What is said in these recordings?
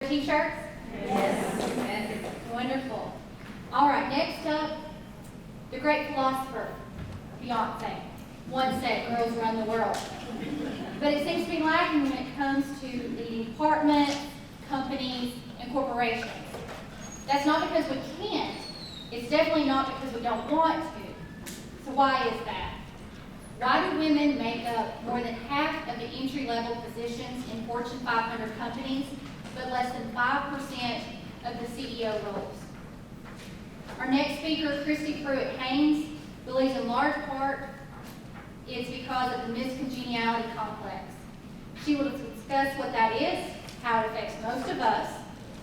t-shirts? Yes. Wonderful. All right, next up, the great philosopher, Beyonce, once said, girls run the world. But it seems to be lacking when it comes to leading departments, companies, and corporations. That's not because we can't. It's definitely not because we don't want to. So why is that? Why do women make up more than half of the entry-level positions in Fortune 500 companies, but less than 5% of the CEO roles? Our next speaker, Pruitt-Haynes, believes in large part it's because of the miscongeniality complex. She will discuss what that is, how it affects most of us,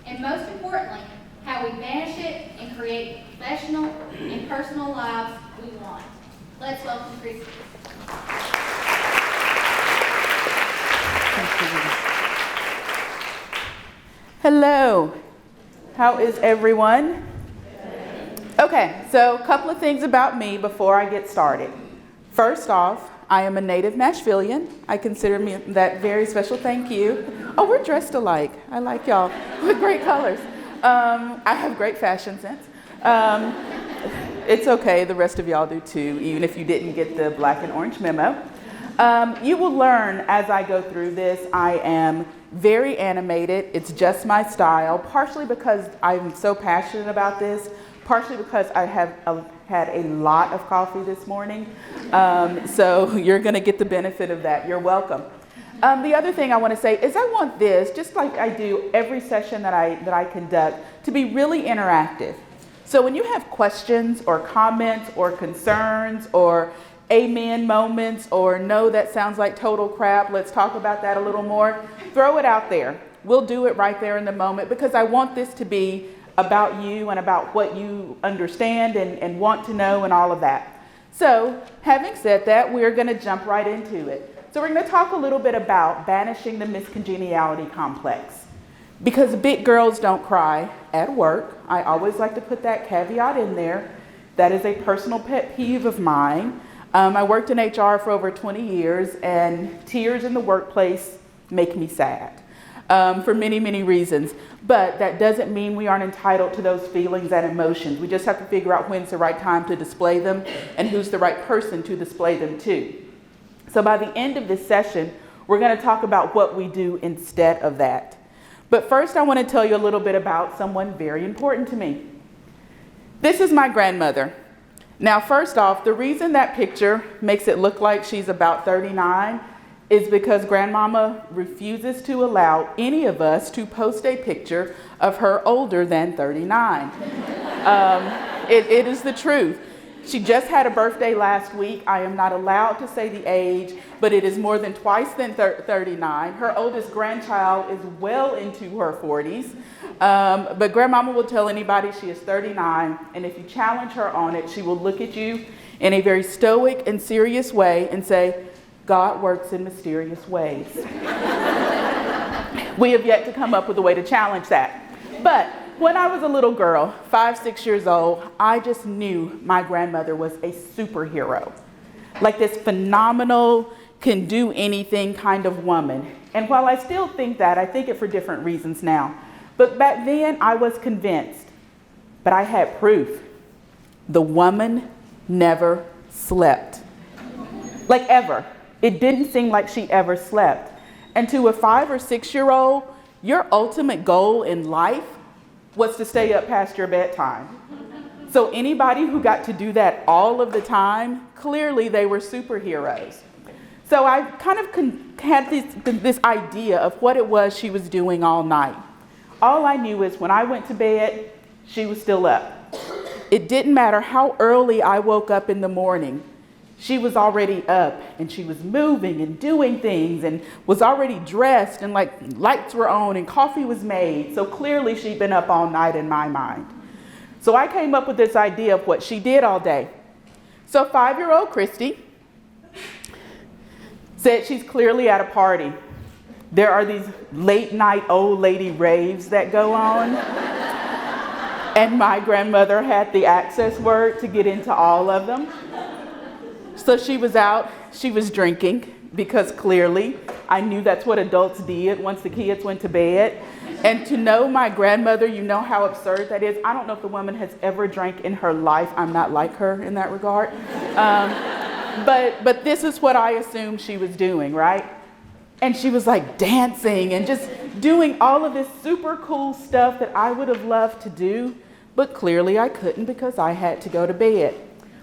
and most importantly, how we banish it and create the professional and personal lives we want. Let's welcome Christy. Hello. How is everyone? Okay, so a couple of things about me before I get started. First off, I am a native Nashvilleian. I consider me that very special. Thank you. Oh, we're dressed alike. I like y'all with great colors. I have great fashion sense. It's okay, the rest of y'all do too, even if you didn't get the black and orange memo. You will learn as I go through this. I am very animated. It's just my style, partially because I'm so passionate about this, partially because I have had a lot of coffee this morning. So you're going to get the benefit of that. You're welcome. The other thing I want to say is I want this, just like I do every session that I conduct, to be really interactive. So when you have questions or comments or concerns or amen moments or no, that sounds like total crap, let's talk about that a little more, throw it out there. We'll do it right there in the moment because I want this to be about you and about what you understand and want to know and all of that. So having said that, we're going to jump right into it. So we're going to talk a little bit about banishing the miscongeniality complex. Because big girls don't cry at work. I always like to put that caveat in there. That is a personal pet peeve of mine. I worked in HR for over 20 years, and tears in the workplace make me sad for many, many reasons. But that doesn't mean we aren't entitled to those feelings and emotions. We just have to figure out when's the right time to display them and who's the right person to display them to. So by the end of this session, we're going to talk about what we do instead of that. But first, I want to tell you a little bit about someone very important to me. This is my grandmother. Now, first off, the reason that picture makes it look like she's about 39 is because Grandmama refuses to allow any of us to post a picture of her older than 39. It is the truth. She just had a birthday last week. I am not allowed to say the age, but it is more than twice than 39. Her oldest grandchild is well into her 40s. But Grandmama will tell anybody she is 39, and if you challenge her on it, she will look at you in a very stoic and serious way and say, God works in mysterious ways. We have yet to come up with a way to challenge that. But when I was a little girl, 5, 6 years old, I just knew my grandmother was a superhero. Like this phenomenal, can do anything kind of woman. And while I still think that, I think it for different reasons now. But back then, I was convinced. But I had proof. The woman never slept. Like ever. It didn't seem like she ever slept. And to a 5 or 6 year old, your ultimate goal in life was to stay up past your bedtime. So anybody who got to do that all of the time, clearly they were superheroes. So I kind of had this idea of what it was she was doing all night. All I knew is when I went to bed, she was still up. It didn't matter how early I woke up in the morning. She was already up and she was moving and doing things and was already dressed and like lights were on and coffee was made. So clearly she'd been up all night in my mind. So I came up with this idea of what she did all day. So 5-year-old Christy said she's clearly at a party. There are these late night old lady raves that go on. And my grandmother had the access word to get into all of them. So she was out, she was drinking, because clearly I knew that's what adults did once the kids went to bed. And to know my grandmother, you know how absurd that is. I don't know if the woman has ever drank in her life. I'm not like her in that regard. But this is what I assumed she was doing, right? And she was like dancing and just doing all of this super cool stuff that I would have loved to do, but clearly I couldn't because I had to go to bed.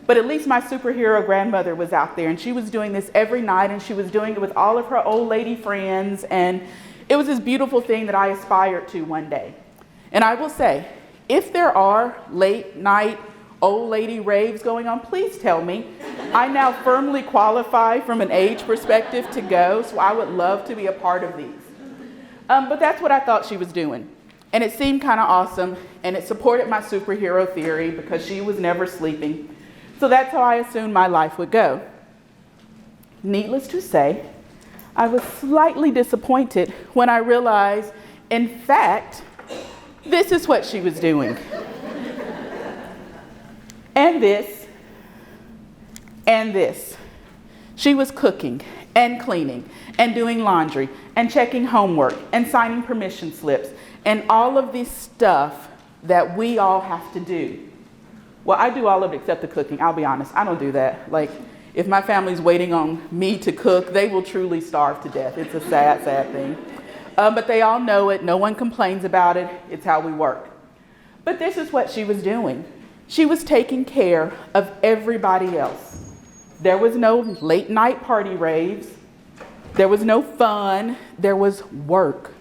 But at least my superhero grandmother was out there, and she was doing this every night, and she was doing it with all of her old lady friends, and it was this beautiful thing that I aspired to one day. And I will say, if there are late night old lady raves going on, please tell me. I now firmly qualify from an age perspective to go, so I would love to be a part of these. But that's what I thought she was doing. And it seemed kind of awesome, and it supported my superhero theory because she was never sleeping. So that's how I assumed my life would go. Needless to say, I was slightly disappointed when I realized, in fact, this is what she was doing. And this, and this. She was cooking and cleaning and doing laundry and checking homework and signing permission slips and all of this stuff that we all have to do. Well, I do all of it except the cooking. I'll be honest, I don't do that. Like, if my family's waiting on me to cook, they will truly starve to death. It's a sad, sad thing. But they all know it. No one complains about it. It's how we work. But this is what she was doing. She was taking care of everybody else. There was no late night party raves. There was no fun. There was work.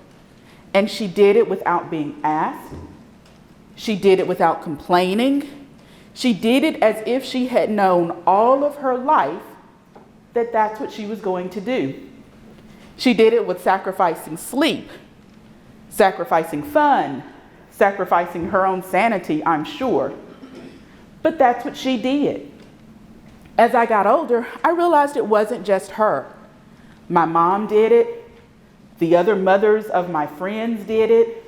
And she did it without being asked. She did it without complaining. She did it as if she had known all of her life that that's what she was going to do. She did it with sacrificing sleep, sacrificing fun, sacrificing her own sanity, I'm sure. But that's what she did. As I got older, I realized it wasn't just her. My mom did it. The other mothers of my friends did it.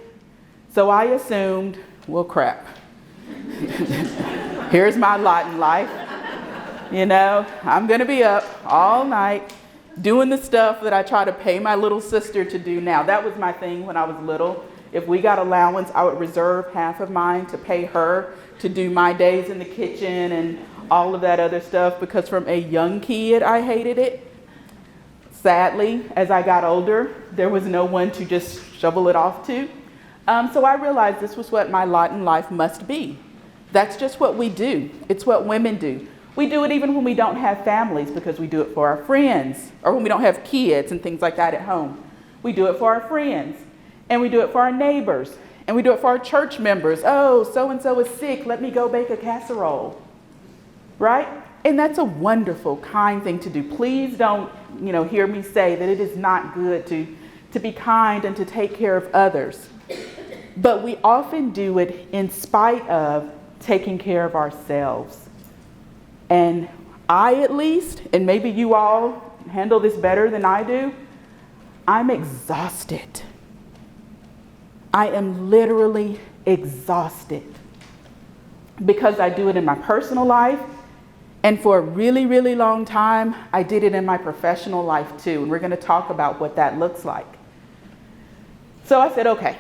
So I assumed, well, crap. Here's my lot in life. You know, I'm going to be up all night doing the stuff that I try to pay my little sister to do now. That was my thing when I was little. If we got allowance, I would reserve half of mine to pay her to do my days in the kitchen and all of that other stuff, because from a young kid, I hated it. Sadly, as I got older, there was no one to just shovel it off to. So I realized this was what my lot in life must be. That's just what we do. It's what women do. We do it even when we don't have families, because we do it for our friends, or when we don't have kids and things like that at home. We do it for our friends, and we do it for our neighbors, and we do it for our church members. Oh, so-and-so is sick. Let me go bake a casserole. Right? And that's a wonderful, kind thing to do. Please don't, hear me say that it is not good to be kind and to take care of others. But we often do it in spite of taking care of ourselves. And I, at least, and maybe you all handle this better than I do, I'm exhausted. I am literally exhausted because I do it in my personal life. And for a really, really long time, I did it in my professional life too. And we're going to talk about what that looks like. So I said, okay,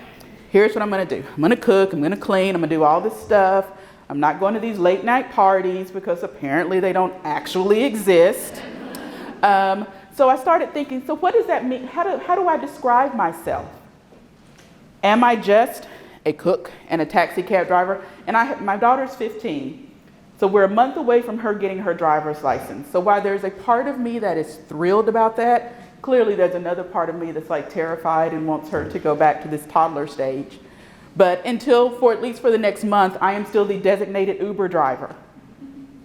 here's what I'm going to do. I'm going to cook, I'm going to clean, I'm going to do all this stuff. I'm not going to these late night parties because apparently they don't actually exist. So I started thinking, so what does that mean? How do I describe myself? Am I just a cook and a taxi cab driver? And my daughter's 15. So we're a month away from her getting her driver's license. So while there's a part of me that is thrilled about that, clearly there's another part of me that's like terrified and wants her to go back to this toddler stage. But at least for the next month, I am still the designated Uber driver,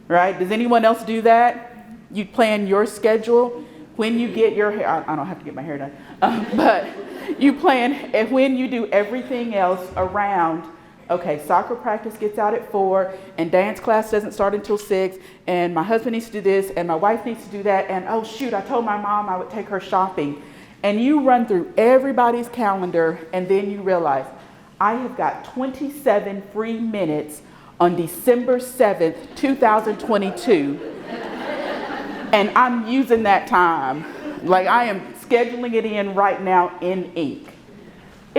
right? Does anyone else do that? You plan your schedule when you get your hair, I don't have to get my hair done, but you plan when you do everything else around. Okay, soccer practice gets out at 4, and dance class doesn't start until 6, and my husband needs to do this, and my wife needs to do that, and oh shoot, I told my mom I would take her shopping. And you run through everybody's calendar, and then you realize, I have got 27 free minutes on December 7th, 2022, and I'm using that time. Like I am scheduling it in right now in ink.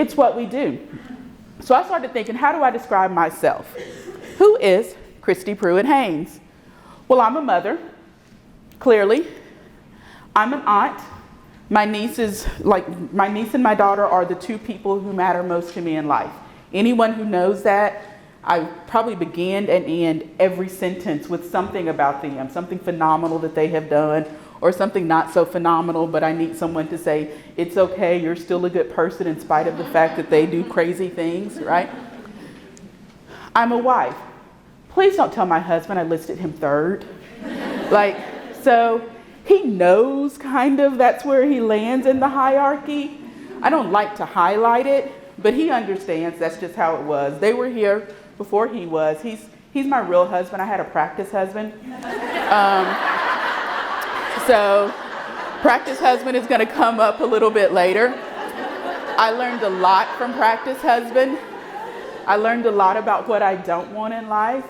It's what we do. So I started thinking, how do I describe myself? Who is Christy Pruitt-Haynes? Well, I'm a mother, clearly. I'm an aunt. My niece and my daughter are the two people who matter most to me in life. Anyone who knows that, I probably begin and end every sentence with something about them, something phenomenal that they have done, or something not so phenomenal, but I need someone to say, it's okay, you're still a good person in spite of the fact that they do crazy things, right? I'm a wife. Please don't tell my husband I listed him third. So he knows kind of that's where he lands in the hierarchy. I don't like to highlight it, but he understands that's just how it was. They were here before he was. He's my real husband. I had a practice husband. So practice husband is going to come up a little bit later. I learned a lot from practice husband. I learned a lot about what I don't want in life.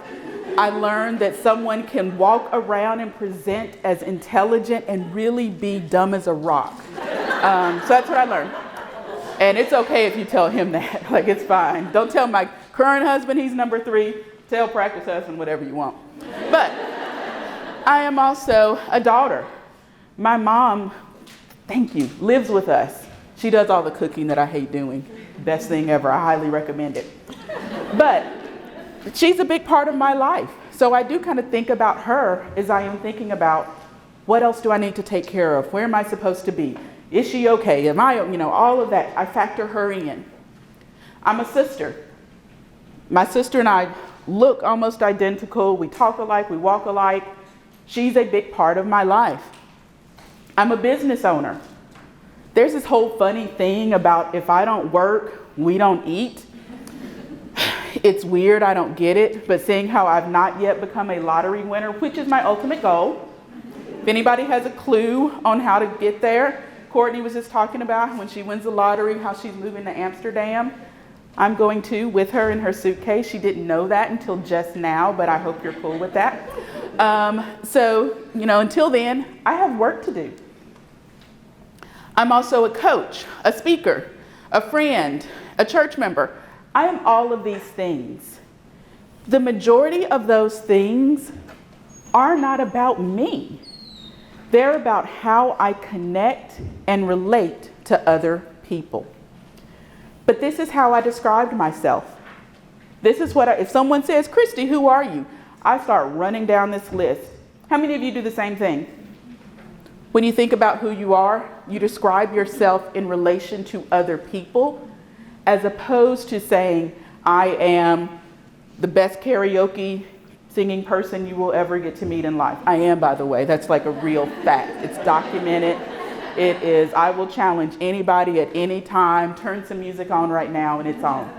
I learned that someone can walk around and present as intelligent and really be dumb as a rock. So that's what I learned. And it's okay if you tell him that. It's fine. Don't tell my current husband he's number 3. Tell practice husband whatever you want. But I am also a daughter. My mom, thank you, lives with us. She does all the cooking that I hate doing. Best thing ever. I highly recommend it. But she's a big part of my life. So I do kind of think about her as I am thinking about what else do I need to take care of? Where am I supposed to be? Is she okay? Am I, all of that. I factor her in. I'm a sister. My sister and I look almost identical. We talk alike. We walk alike. She's a big part of my life. I'm a business owner. There's this whole funny thing about if I don't work, we don't eat. It's weird, I don't get it, but seeing how I've not yet become a lottery winner, which is my ultimate goal. If anybody has a clue on how to get there, Courtney was just talking about when she wins the lottery, how she's moving to Amsterdam. I'm going to with her in her suitcase. She didn't know that until just now, but I hope you're cool with that. So, until then, I have work to do. I'm also a coach, a speaker, a friend, a church member. I am all of these things. The majority of those things are not about me. They're about how I connect and relate to other people. But this is how I described myself. This is if someone says, Christy, who are you? I start running down this list. How many of you do the same thing? When you think about who you are, you describe yourself in relation to other people, as opposed to saying, I am the best karaoke singing person you will ever get to meet in life. I am, by the way. That's like a real fact. It's documented. It is. I will challenge anybody at any time. Turn some music on right now and it's on.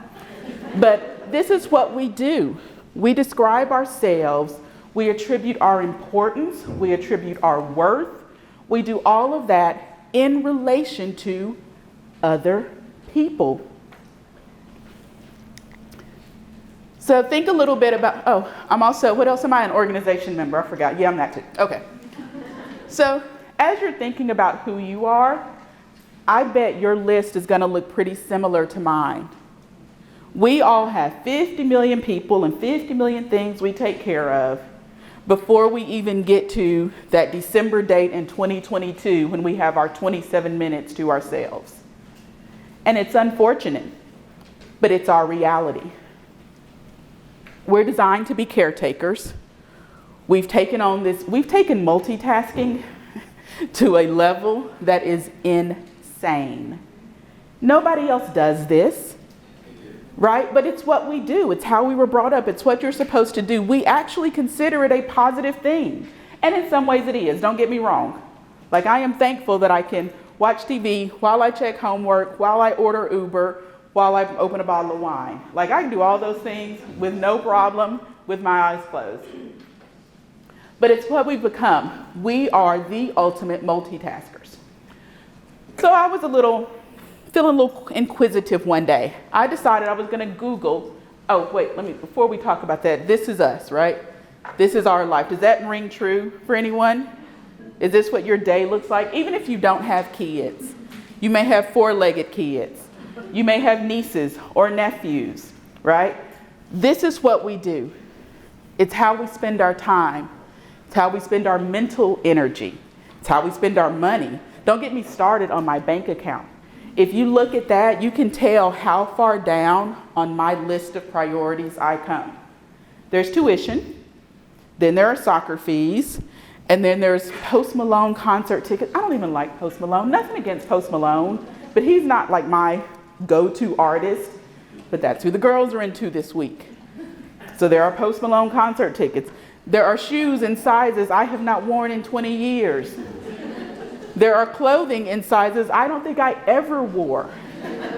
But this is what we do. We describe ourselves. We attribute our importance. We attribute our worth. We do all of that in relation to other people. So think a little bit about, what else am I? An organization member. I forgot. Yeah, I'm that too. Okay. So as you're thinking about who you are, I bet your list is going to look pretty similar to mine. We all have 50 million people and 50 million things we take care of before we even get to that December date in 2022 when we have our 27 minutes to ourselves. And it's unfortunate, but it's our reality. We're designed to be caretakers. We've taken multitasking to a level that is insane. Nobody else does this, right? But it's what we do. It's how we were brought up. It's what you're supposed to do. We actually consider it a positive thing. And in some ways it is, don't get me wrong. I am thankful that I can watch TV while I check homework, while I order Uber, while I open a bottle of wine. I can do all those things with no problem with my eyes closed. But it's what we've become. We are the ultimate multitaskers. So I was feeling a little inquisitive one day. I decided I was going to Google, before we talk about that, this is us, right? This is our life. Does that ring true for anyone? Is this what your day looks like? Even if you don't have kids, you may have 4-legged kids. You may have nieces or nephews, right? This is what we do. It's how we spend our time. It's how we spend our mental energy. It's how we spend our money. Don't get me started on my bank account. If you look at that, you can tell how far down on my list of priorities I come. There's tuition, then there are soccer fees, and then there's Post Malone concert tickets. I don't even like Post Malone. Nothing against Post Malone, but he's not like my go-to artist. But that's who the girls are into this week. So there are Post Malone concert tickets. There are shoes in sizes I have not worn in 20 years. There are clothing in sizes I don't think I ever wore.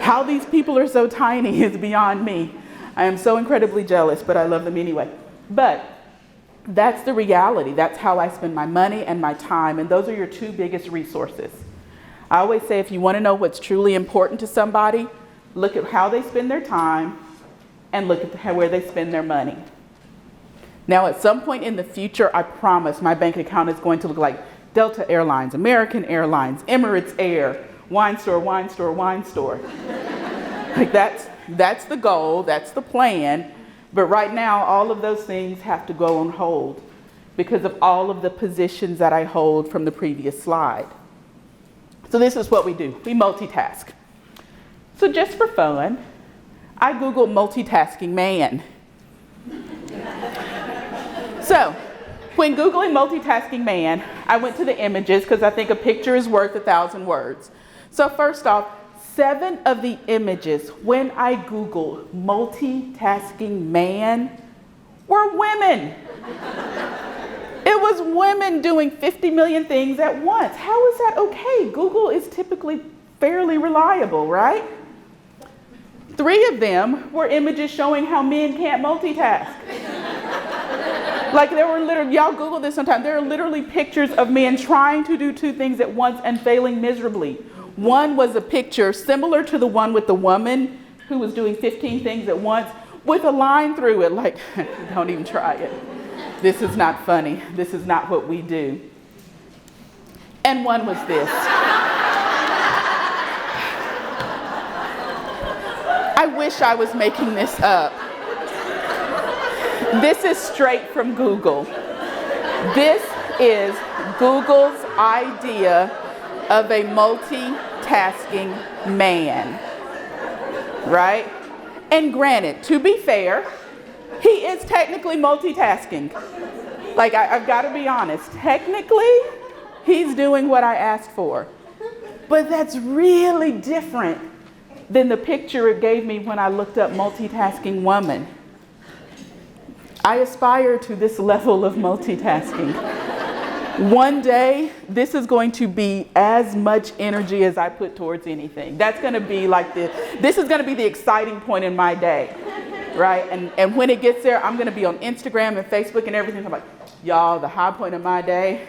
How these people are so tiny is beyond me. I am so incredibly jealous, but I love them anyway. But that's the reality. That's how I spend my money and my time, and those are your two biggest resources. I always say if you want to know what's truly important to somebody, look at how they spend their time and look at where they spend their money. Now, at some point in the future, I promise my bank account is going to look like Delta Airlines, American Airlines, Emirates Air, wine store, wine store, wine store. Like that's the goal, that's the plan. But right now, all of those things have to go on hold because of all of the positions that I hold from the previous slide. So this is what we do. We multitask. So just for fun, I Googled multitasking man. So when Googling multitasking man, I went to the images because I think a picture is worth 1,000 words. So first off, 7 of the images when I Googled multitasking man were women. It was women doing 50 million things at once. How is that okay? Google is typically fairly reliable, right? 3 of them were images showing how men can't multitask. Like there were literally, y'all Google this sometime, there are literally pictures of men trying to do 2 things at once and failing miserably. One was a picture similar to the one with the woman who was doing 15 things at once with a line through it like, don't even try it. This is not funny. This is not what we do. And one was this. I wish I was making this up. This is straight from Google. This is Google's idea of a multitasking man, right? And granted, to be fair, he is technically multitasking. Like, I've got to be honest. Technically, he's doing what I asked for. But that's really different than the picture it gave me when I looked up multitasking woman. I aspire to this level of multitasking. One day, this is going to be as much energy as I put towards anything. That's going to be like this is going to be the exciting point in my day, right? And when it gets there, I'm going to be on Instagram and Facebook and everything. I'm like, y'all, the high point of my day,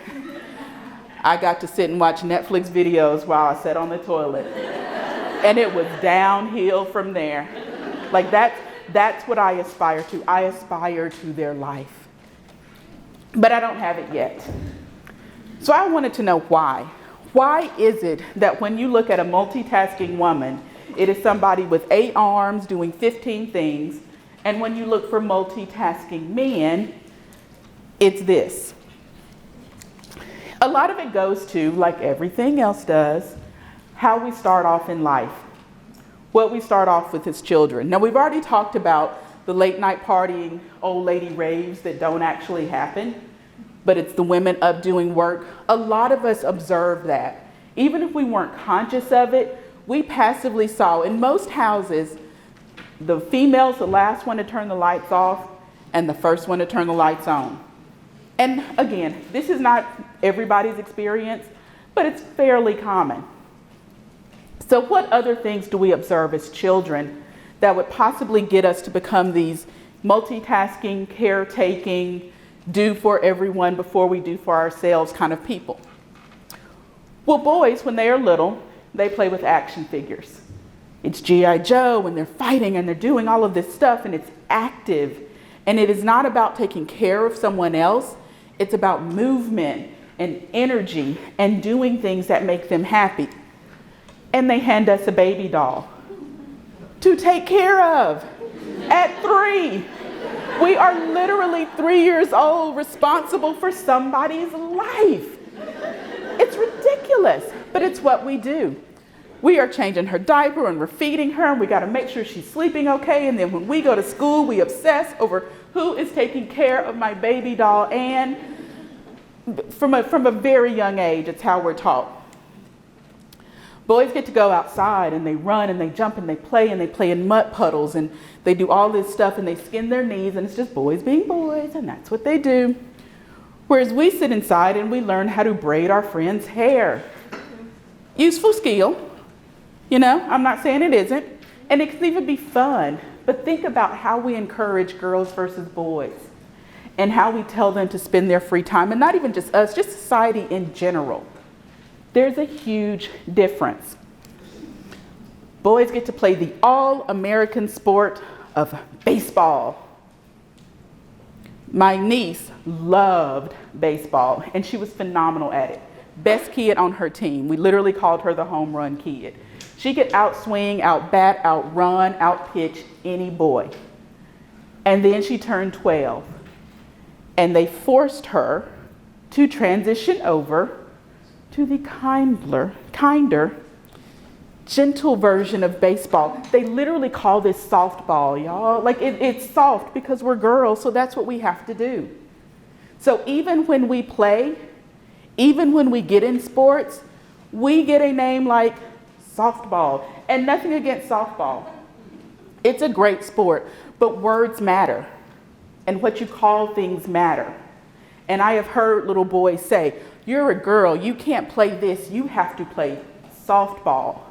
I got to sit and watch Netflix videos while I sat on the toilet. And it was downhill from there. Like that's what I aspire to. I aspire to their life. But I don't have it yet. So I wanted to know why. Why is it that when you look at a multitasking woman, it is somebody with 8 arms doing 15 things, and when you look for multitasking men, it's this? A lot of it goes to, like everything else does, how we start off in life. What we start off with as children. Now, we've already talked about the late night partying, old lady raves that don't actually happen, but it's the women up doing work. A lot of us observe that. Even if we weren't conscious of it, we passively saw. In most houses, the female's the last one to turn the lights off and the first one to turn the lights on. And again, this is not everybody's experience, but it's fairly common. So what other things do we observe as children that would possibly get us to become these multitasking, caretaking, do for everyone before we do for ourselves kind of people? Well, boys, when they are little, they play with action figures. It's G.I. Joe, and they're fighting, and they're doing all of this stuff, and it's active. And it is not about taking care of someone else. It's about movement and energy and doing things that make them happy. And they hand us a baby doll. to take care of. At 3, we are literally 3 years old, responsible for somebody's life. It's ridiculous, but it's what we do. We are changing her diaper and we're feeding her, and we got to make sure she's sleeping okay. And then when we go to school, we obsess over who is taking care of my baby doll. And from a very young age, it's how we're taught. Boys get to go outside and they run and they jump and they play in mud puddles and they do all this stuff and they skin their knees, and it's just boys being boys, and that's what they do. Whereas we sit inside and we learn how to braid our friends' hair. Useful skill, you know, I'm not saying it isn't, and it can even be fun, but think about how we encourage girls versus boys and how we tell them to spend their free time, and not even just us, just society in general. There's a huge difference. Boys get to play the all-American sport of baseball. My niece loved baseball, and she was phenomenal at it. Best kid on her team. We literally called her the home run kid. She could outswing, outbat, outrun, outpitch any boy. And then she turned 12, and they forced her to transition over to the kinder, gentle version of baseball. They literally call this softball, y'all. Like it's soft because we're girls, so that's what we have to do. So even when we play, even when we get in sports, we get a name like softball. And nothing against softball. It's a great sport, but words matter. And what you call things matter. And I have heard little boys say, "You're a girl, you can't play this, you have to play softball."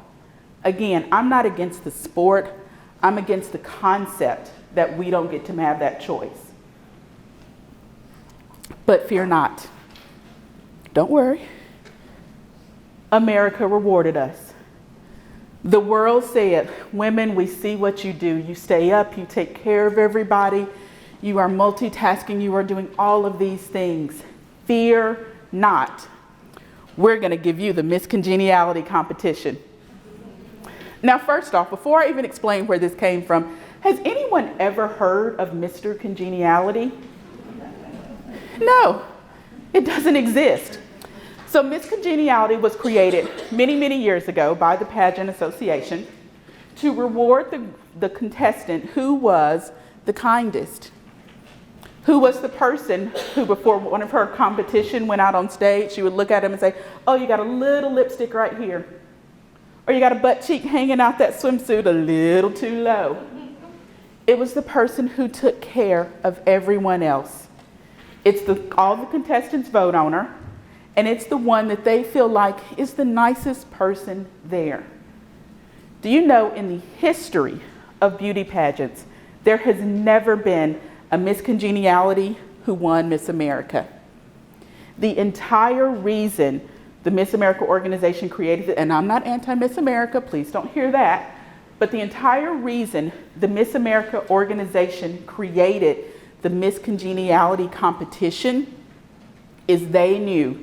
Again, I'm not against the sport, I'm against the concept that we don't get to have that choice. But fear not. Don't worry. America rewarded us. The world said, "Women, we see what you do. You stay up, you take care of everybody, you are multitasking, you are doing all of these things. Fear not. We're going to give you the Miss Congeniality competition." Now, first off, before I even explain where this came from, has anyone ever heard of Mr. Congeniality? No, it doesn't exist. So Miss Congeniality was created many, many years ago by the Pageant Association to reward the contestant who was the kindest, who was the person who, before one of her competition went out on stage, she would look at him and say, "Oh, you got a little lipstick right here." Or "You got a butt cheek hanging out that swimsuit a little too low." It was the person who took care of everyone else. It's all the contestants vote on her, and it's the one that they feel like is the nicest person there. Do you know, in the history of beauty pageants, there has never been a Miss Congeniality who won Miss America. The entire reason the Miss America organization created it, and I'm not anti-Miss America, please don't hear that, but the entire reason the Miss America organization created the Miss Congeniality competition is they knew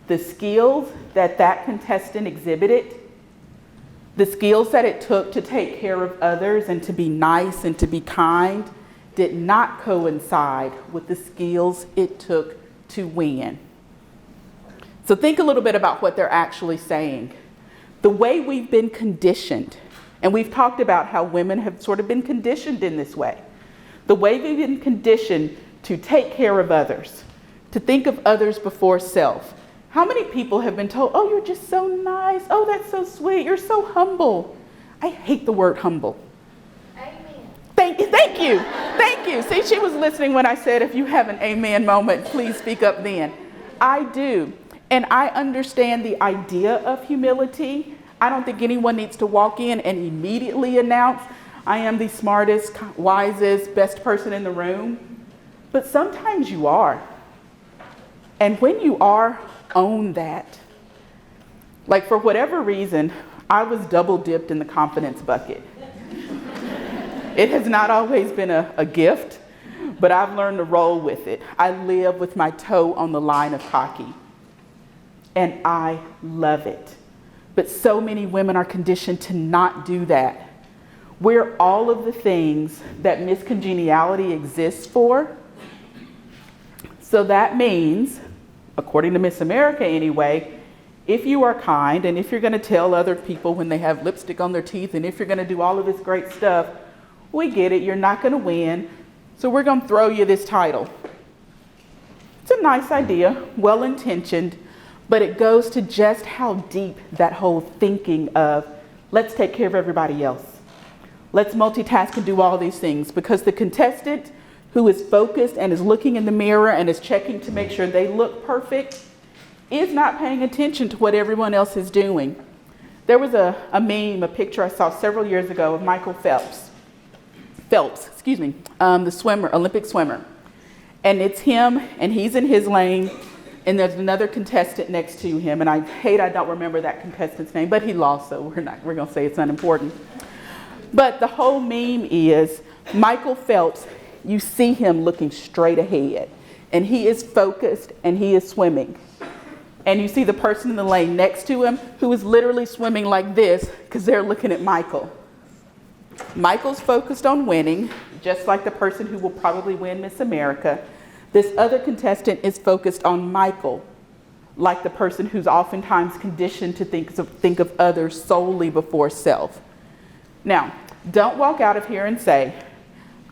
the skills that that contestant exhibited, the skills that it took to take care of others and to be nice and to be kind, did not coincide with the skills it took to win. So think a little bit about what they're actually saying. The way we've been conditioned, and we've talked about how women have sort of been conditioned in this way. The way we've been conditioned to take care of others, to think of others before self. How many people have been told, "Oh, you're just so nice. Oh, that's so sweet. You're so humble." I hate the word humble. Thank you. See, she was listening when I said, if you have an amen moment, please speak up then. I do. And I understand the idea of humility. I don't think anyone needs to walk in and immediately announce, "I am the smartest, wisest, best person in the room." But sometimes you are. And when you are, own that. Like, for whatever reason, I was double dipped in the confidence bucket. It has not always been a gift, but I've learned to roll with it. I live with my toe on the line of cocky, and I love it. But so many women are conditioned to not do that. We're all of the things that Miss Congeniality exists for. So that means, according to Miss America anyway, if you are kind and if you're going to tell other people when they have lipstick on their teeth and if you're going to do all of this great stuff, we get it, you're not going to win, so we're going to throw you this title. It's a nice idea, well-intentioned, but it goes to just how deep that whole thinking of, let's take care of everybody else. Let's multitask and do all these things, because the contestant who is focused and is looking in the mirror and is checking to make sure they look perfect is not paying attention to what everyone else is doing. There was a meme, a picture I saw several years ago of Michael Phelps, the swimmer, Olympic swimmer. And it's him, and he's in his lane, and there's another contestant next to him, and I don't remember that contestant's name, but he lost, so we're gonna say it's unimportant. But the whole meme is Michael Phelps, you see him looking straight ahead, and he is focused, and he is swimming. And you see the person in the lane next to him who is literally swimming like this because they're looking at Michael. Michael's focused on winning, just like the person who will probably win Miss America. This other contestant is focused on Michael, like the person who's oftentimes conditioned to think of others solely before self. Now, don't walk out of here and say,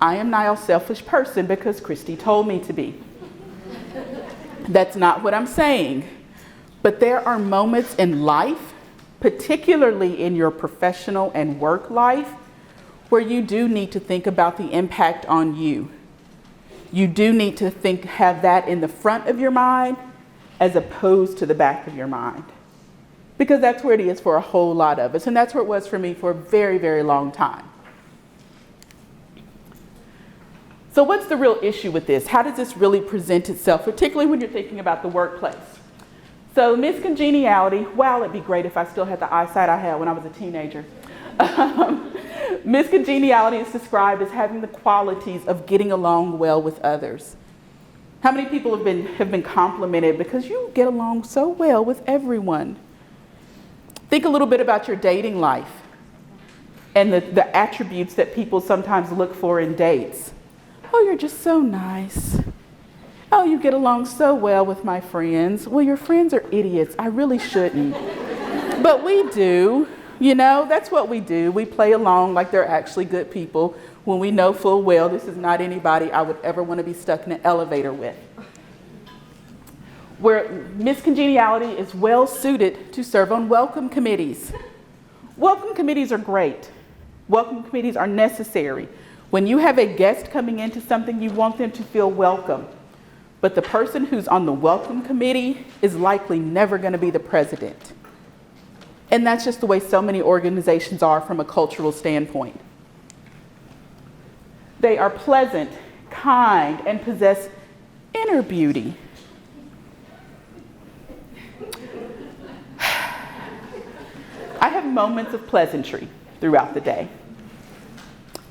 I am now a selfish person because Christy told me to be. That's not what I'm saying. But there are moments in life, particularly in your professional and work life, where you do need to think about the impact on you. You do need to have that in the front of your mind as opposed to the back of your mind. Because that's where it is for a whole lot of us. And that's where it was for me for a very, very long time. So what's the real issue with this? How does this really present itself, particularly when you're thinking about the workplace? So Miss Congeniality, wow, it'd be great if I still had the eyesight I had when I was a teenager. Miss Congeniality is described as having the qualities of getting along well with others. How many people have been complimented because you get along so well with everyone? Think a little bit about your dating life and the attributes that people sometimes look for in dates. Oh, you're just so nice. Oh, you get along so well with my friends. Well, your friends are idiots. I really shouldn't. But we do. You know, that's what we do. We play along like they're actually good people when we know full well this is not anybody I would ever want to be stuck in an elevator with. Where Miss Congeniality is well suited to serve on welcome committees. Welcome committees are great. Welcome committees are necessary. When you have a guest coming into something, you want them to feel welcome. But the person who's on the welcome committee is likely never going to be the president. And that's just the way so many organizations are from a cultural standpoint. They are pleasant, kind, and possess inner beauty. I have moments of pleasantry throughout the day.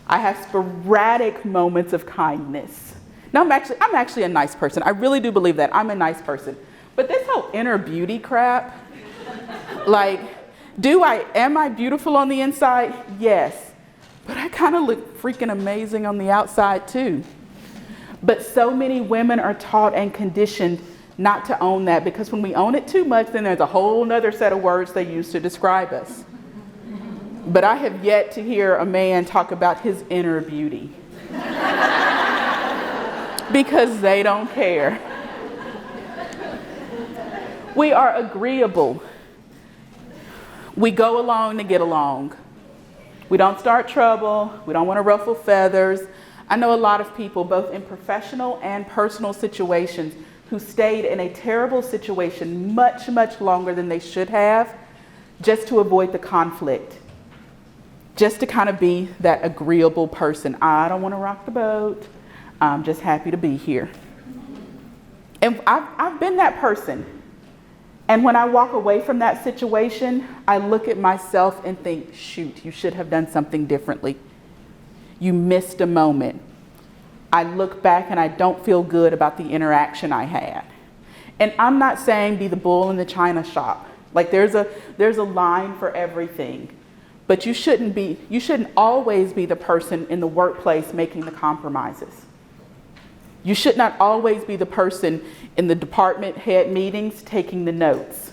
I have sporadic moments of kindness. Now, I'm actually a nice person. I really do believe that. I'm a nice person. But this whole inner beauty crap, like, am I beautiful on the inside? Yes. But I kind of look freaking amazing on the outside too. But so many women are taught and conditioned not to own that, because when we own it too much, then there's a whole nother set of words they use to describe us. But I have yet to hear a man talk about his inner beauty. Because they don't care. We are agreeable. We go along to get along. We don't start trouble. We don't want to ruffle feathers. I know a lot of people, both in professional and personal situations, who stayed in a terrible situation much, much longer than they should have, just to avoid the conflict. Just to kind of be that agreeable person. I don't want to rock the boat. I'm just happy to be here. And I've been that person. And when I walk away from that situation, I look at myself and think, shoot, you should have done something differently. You missed a moment. I look back and I don't feel good about the interaction I had. And I'm not saying be the bull in the china shop. Like there's a line for everything. But you shouldn't always be the person in the workplace making the compromises. You should not always be the person in the department head meetings taking the notes.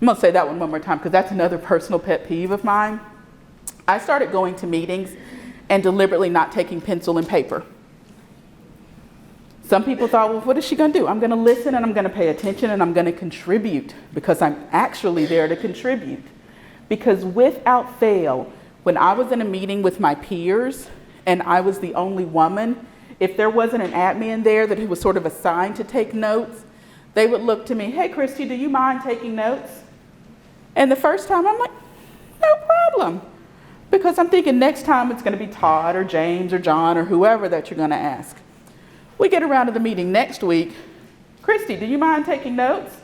I'm going to say that one more time because that's another personal pet peeve of mine. I started going to meetings and deliberately not taking pencil and paper. Some people thought, well, what is she going to do? I'm going to listen and I'm going to pay attention and I'm going to contribute because I'm actually there to contribute. Because without fail, when I was in a meeting with my peers and I was the only woman, if there wasn't an admin there that was sort of assigned to take notes, they would look to me, hey, Christy, do you mind taking notes? And the first time I'm like, no problem. Because I'm thinking next time it's going to be Todd or James or John or whoever that you're going to ask. We get around to the meeting next week. Christy, do you mind taking notes?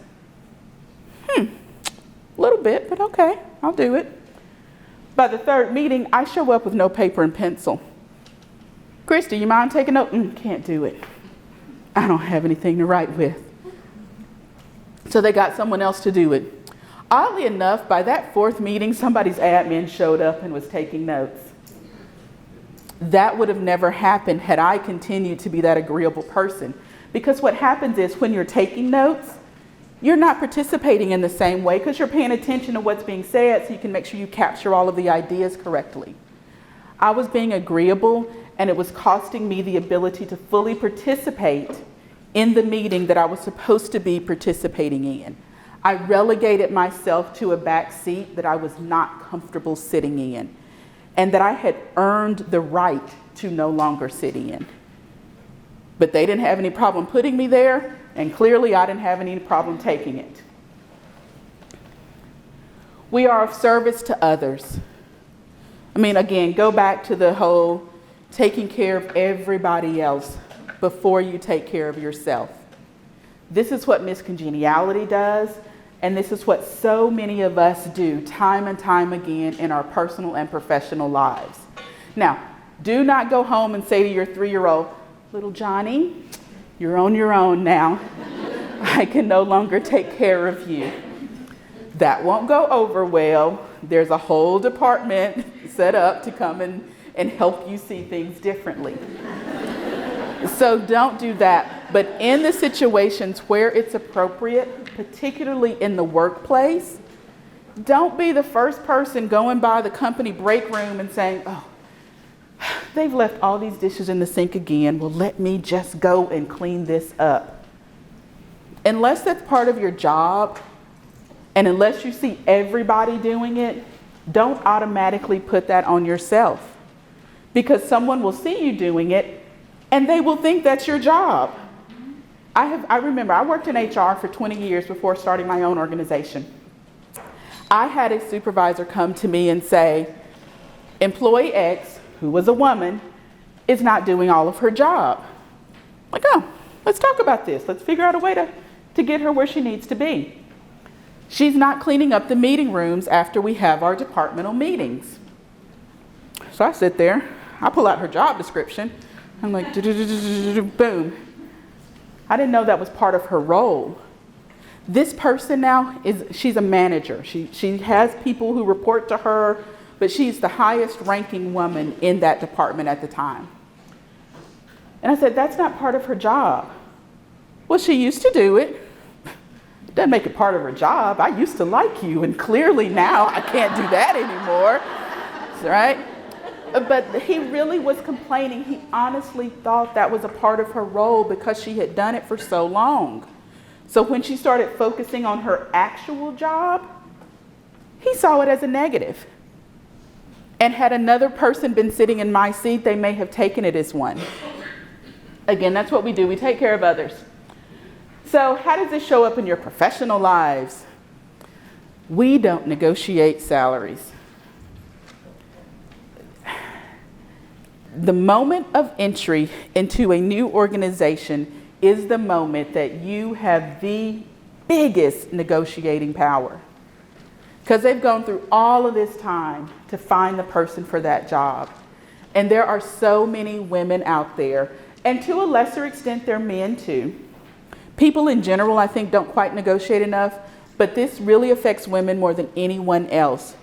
A little bit, but okay, I'll do it. By the third meeting, I show up with no paper and pencil. Christy, you mind taking notes? Can't do it. I don't have anything to write with. So they got someone else to do it. Oddly enough, by that fourth meeting, somebody's admin showed up and was taking notes. That would have never happened had I continued to be that agreeable person. Because what happens is when you're taking notes, you're not participating in the same way because you're paying attention to what's being said so you can make sure you capture all of the ideas correctly. I was being agreeable and it was costing me the ability to fully participate in the meeting that I was supposed to be participating in. I relegated myself to a back seat that I was not comfortable sitting in and that I had earned the right to no longer sit in. But they didn't have any problem putting me there, and clearly I didn't have any problem taking it. We are of service to others. I mean, again, go back to the whole taking care of everybody else before you take care of yourself. This is what Miss Congeniality does, and this is what so many of us do time and time again in our personal and professional lives. Now, do not go home and say to your 3-year-old, little Johnny, you're on your own now. I can no longer take care of you. That won't go over well. There's a whole department set up to come and help you see things differently. So don't do that. But in the situations where it's appropriate, particularly in the workplace, don't be the first person going by the company break room and saying, oh, they've left all these dishes in the sink again. Well, let me just go and clean this up. Unless that's part of your job, and unless you see everybody doing it, don't automatically put that on yourself. Because someone will see you doing it, and they will think that's your job. I remember I worked in HR for 20 years before starting my own organization. I had a supervisor come to me and say, employee X, who was a woman, is not doing all of her job. Like, oh, let's talk about this. Let's figure out a way to get her where she needs to be. She's not cleaning up the meeting rooms after we have our departmental meetings. So I sit there, I pull out her job description. I'm like, boom. I didn't know that was part of her role. This person now, she's a manager. She has people who report to her, but she's the highest ranking woman in that department at the time. And I said, that's not part of her job. Well, she used to do it. It doesn't make it part of her job. I used to like you, and clearly now I can't do that anymore, right? But he really was complaining. He honestly thought that was a part of her role because she had done it for so long. So when she started focusing on her actual job, he saw it as a negative. And had another person been sitting in my seat, they may have taken it as one. Again, that's what we do. We take care of others. So how does this show up in your professional lives? We don't negotiate salaries. The moment of entry into a new organization is the moment that you have the biggest negotiating power. Because they've gone through all of this time to find the person for that job. And there are so many women out there, and to a lesser extent, they're men too. People in general, I think, don't quite negotiate enough, but this really affects women more than anyone else.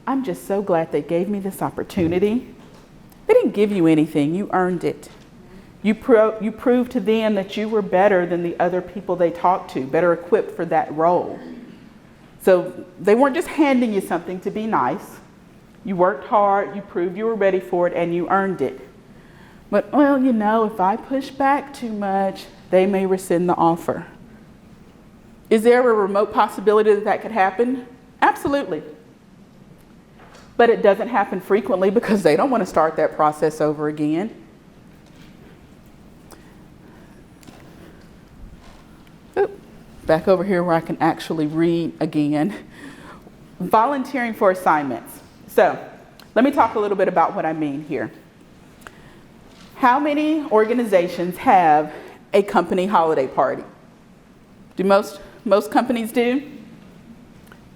I'm just so glad they gave me this opportunity. They didn't give you anything, you earned it. You proved to them that you were better than the other people they talked to, better equipped for that role. So they weren't just handing you something to be nice. You worked hard, you proved you were ready for it, and you earned it. But, well, you know, if I push back too much, they may rescind the offer. Is there a remote possibility that that could happen? Absolutely. But it doesn't happen frequently because they don't want to start that process over again. Back over here where I can actually read again. Volunteering for assignments. So let me talk a little bit about what I mean here. How many organizations have a company holiday party? Do most companies do?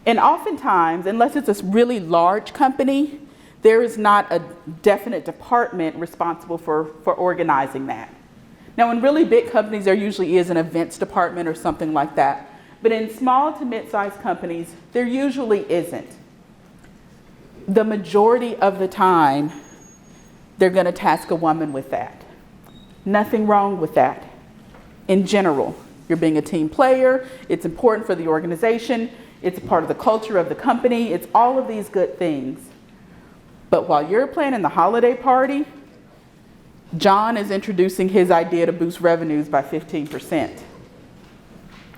And oftentimes, unless it's a really large company, there is not a definite department responsible for organizing that. Now, in really big companies, there usually is an events department or something like that. But in small to mid-sized companies, there usually isn't. The majority of the time, they're going to task a woman with that. Nothing wrong with that. In general, you're being a team player. It's important for the organization. It's a part of the culture of the company. It's all of these good things. But while you're planning the holiday party, John is introducing his idea to boost revenues by 15%.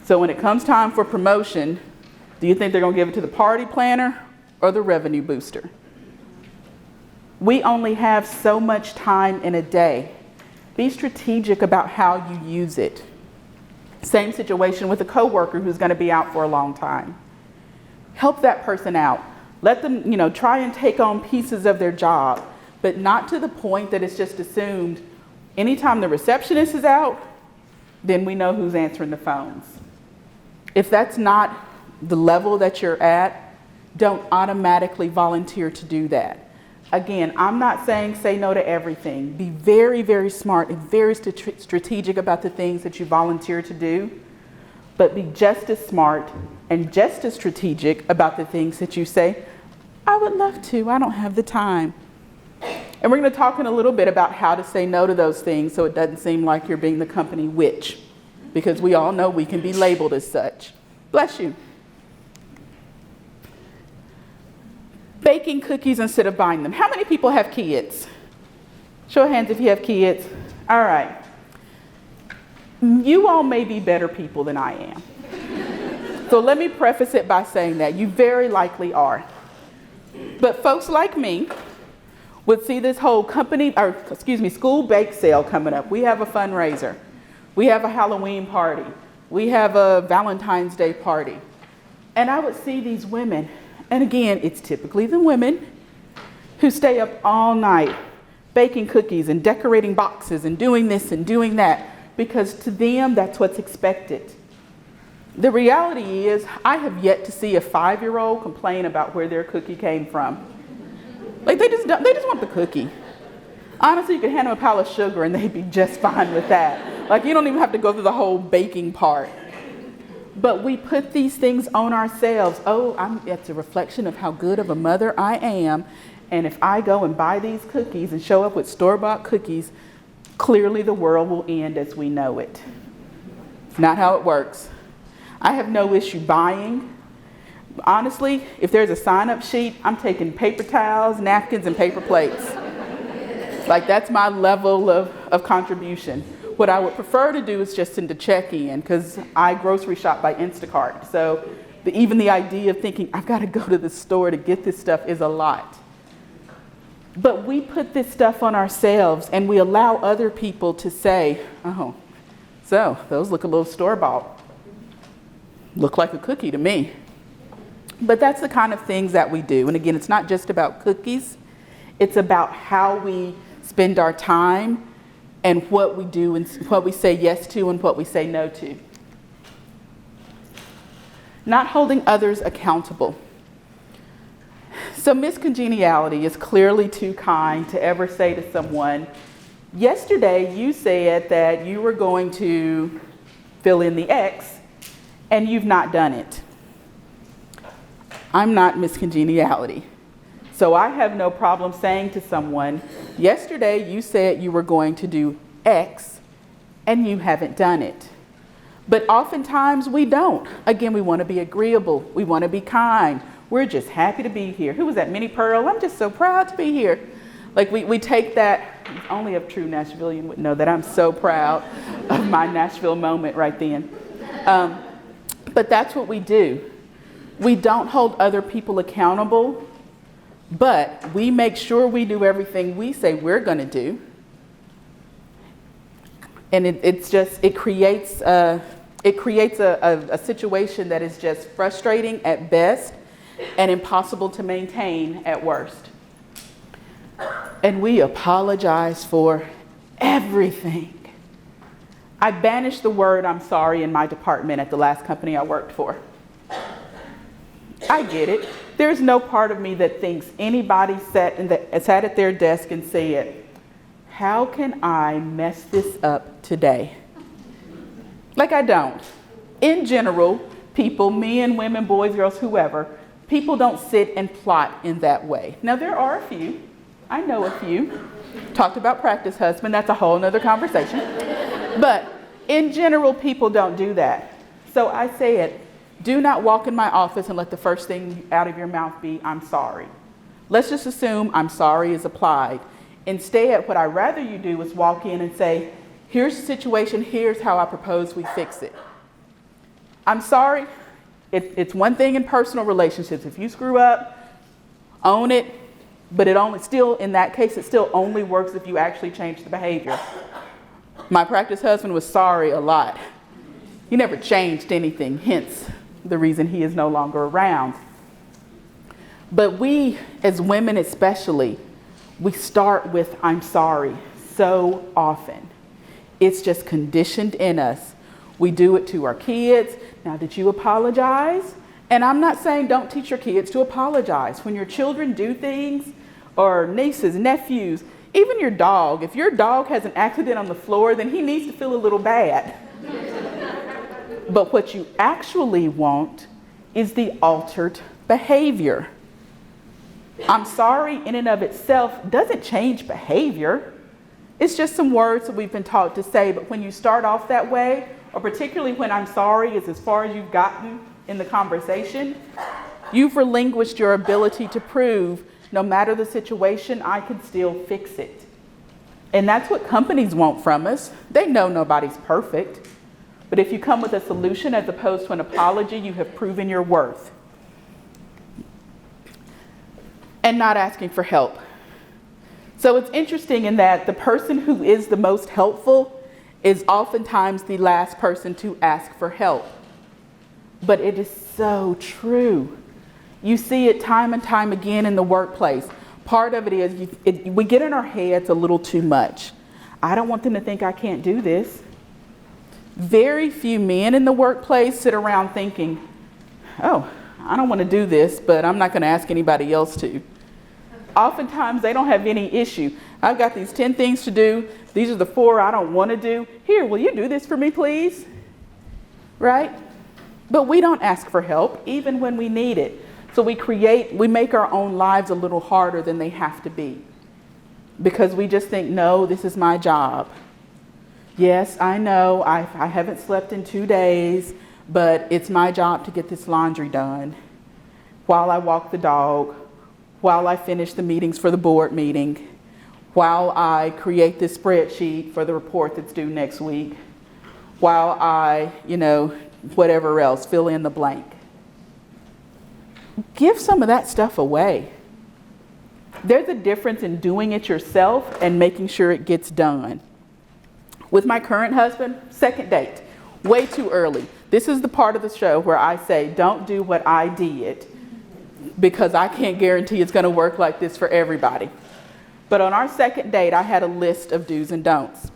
So when it comes time for promotion, do you think they're going to give it to the party planner or the revenue booster? We only have so much time in a day. Be strategic about how you use it. Same situation with a coworker who's going to be out for a long time. Help that person out. Let them, try and take on pieces of their job, but not to the point that it's just assumed anytime the receptionist is out, then we know who's answering the phones. If that's not the level that you're at, don't automatically volunteer to do that. Again, I'm not saying say no to everything. Be very, very smart and very strategic about the things that you volunteer to do, but be just as smart and just as strategic about the things that you say, I would love to, I don't have the time. And we're going to talk in a little bit about how to say no to those things so it doesn't seem like you're being the company witch, because we all know we can be labeled as such. Bless you. Baking cookies instead of buying them. How many people have kids? Show of hands if you have kids. All right. You all may be better people than I am. So let me preface it by saying that you very likely But folks like me would see this whole school bake sale coming up. We have a fundraiser. We have a Halloween party. We have a Valentine's Day party. And I would see these women, and again, it's typically the women who stay up all night baking cookies and decorating boxes and doing this and doing that, because to them, that's what's expected. The reality is, I have yet to see a 5-year-old complain about where their cookie came from. Like, they just want the cookie. Honestly, you could hand them a pile of sugar and they'd be just fine with that. Like, you don't even have to go through the whole baking part. But we put these things on ourselves. It's a reflection of how good of a mother I am. And if I go and buy these cookies and show up with store-bought cookies, clearly the world will end as we know it. It's not how it works. I have no issue buying. Honestly, if there's a sign-up sheet, I'm taking paper towels, napkins, and paper plates. Like, that's my level of contribution. What I would prefer to do is just send a check-in, because I grocery shop by Instacart. So even the idea of thinking, I've got to go to the store to get this stuff is a lot. But we put this stuff on ourselves, and we allow other people to say, oh, so those look a little store-bought. Look like a cookie to me. But that's the kind of things that we do. And again, it's not just about cookies. It's about how we spend our time and what we do and what we say yes to and what we say no to. Not holding others accountable. So miscongeniality is clearly too kind to ever say to someone, yesterday you said that you were going to fill in the X and you've not done it. I'm not miscongeniality. So I have no problem saying to someone, yesterday you said you were going to do X and you haven't done it. But oftentimes we don't. Again, we want to be agreeable. We want to be kind. We're just happy to be here. Who was that, Minnie Pearl? I'm just so proud to be here. Like we take that, only a true Nashvilleian would know that I'm so proud of my Nashville moment right then. But that's what we do. We don't hold other people accountable, but we make sure we do everything we say we're going to do. And it creates a situation that is just frustrating at best and impossible to maintain at worst. And we apologize for everything. I banished the word "I'm sorry" in my department at the last company I worked for. I get it. There's no part of me that thinks anybody sat at their desk and said, "How can I mess this up today?" Like, I don't. In general, people, men, women, boys, girls, whoever, people don't sit and plot in that way. Now, there are a few. I know a few. Talked about practice husband. That's a whole nother conversation. But in general, people don't do that. So I say it. Do not walk in my office and let the first thing out of your mouth be, "I'm sorry." Let's just assume "I'm sorry" is applied. Instead, what I'd rather you do is walk in and say, "Here's the situation, here's how I propose we fix it." I'm sorry. It's one thing in personal relationships. If you screw up, own it, but in that case, it still only works if you actually change the behavior. My practice husband was sorry a lot. He never changed anything, hence the reason he is no longer around. But we, as women especially, we start with "I'm sorry" so often. It's just conditioned in us. We do it to our kids. "Now, did you apologize?" And I'm not saying don't teach your kids to apologize. When your children do things, or nieces, nephews, even your dog, if your dog has an accident on the floor, then he needs to feel a little bad. But what you actually want is the altered behavior. "I'm sorry" in and of itself doesn't change behavior. It's just some words that we've been taught to say, but when you start off that way, or particularly when "I'm sorry" is as far as you've gotten in the conversation, you've relinquished your ability to prove, no matter the situation, I can still fix it. And that's what companies want from us. They know nobody's perfect. But if you come with a solution as opposed to an apology, you have proven your worth. And not asking for help. So it's interesting in that the person who is the most helpful is oftentimes the last person to ask for help. But it is so true. You see it time and time again in the workplace. Part of it is we get in our heads a little too much. I don't want them to think I can't do this. Very few men in the workplace sit around thinking, "Oh, I don't want to do this, but I'm not going to ask anybody else to." Oftentimes they don't have any issue. "I've got these 10 things to do. These are the 4 I don't want to do. Here, will you do this for me, please?" Right? But we don't ask for help, even when we need it. So we make our own lives a little harder than they have to be. Because we just think, "No, this is my job. Yes, I know I haven't slept in 2 days, but it's my job to get this laundry done while I walk the dog, while I finish the meetings for the board meeting, while I create this spreadsheet for the report that's due next week, while I, whatever else, fill in the blank." Give some of that stuff away. There's a difference in doing it yourself and making sure it gets done. With my current husband, second date, way too early. This is the part of the show where I say, don't do what I did, because I can't guarantee it's going to work like this for everybody. But on our second date, I had a list of do's and don'ts.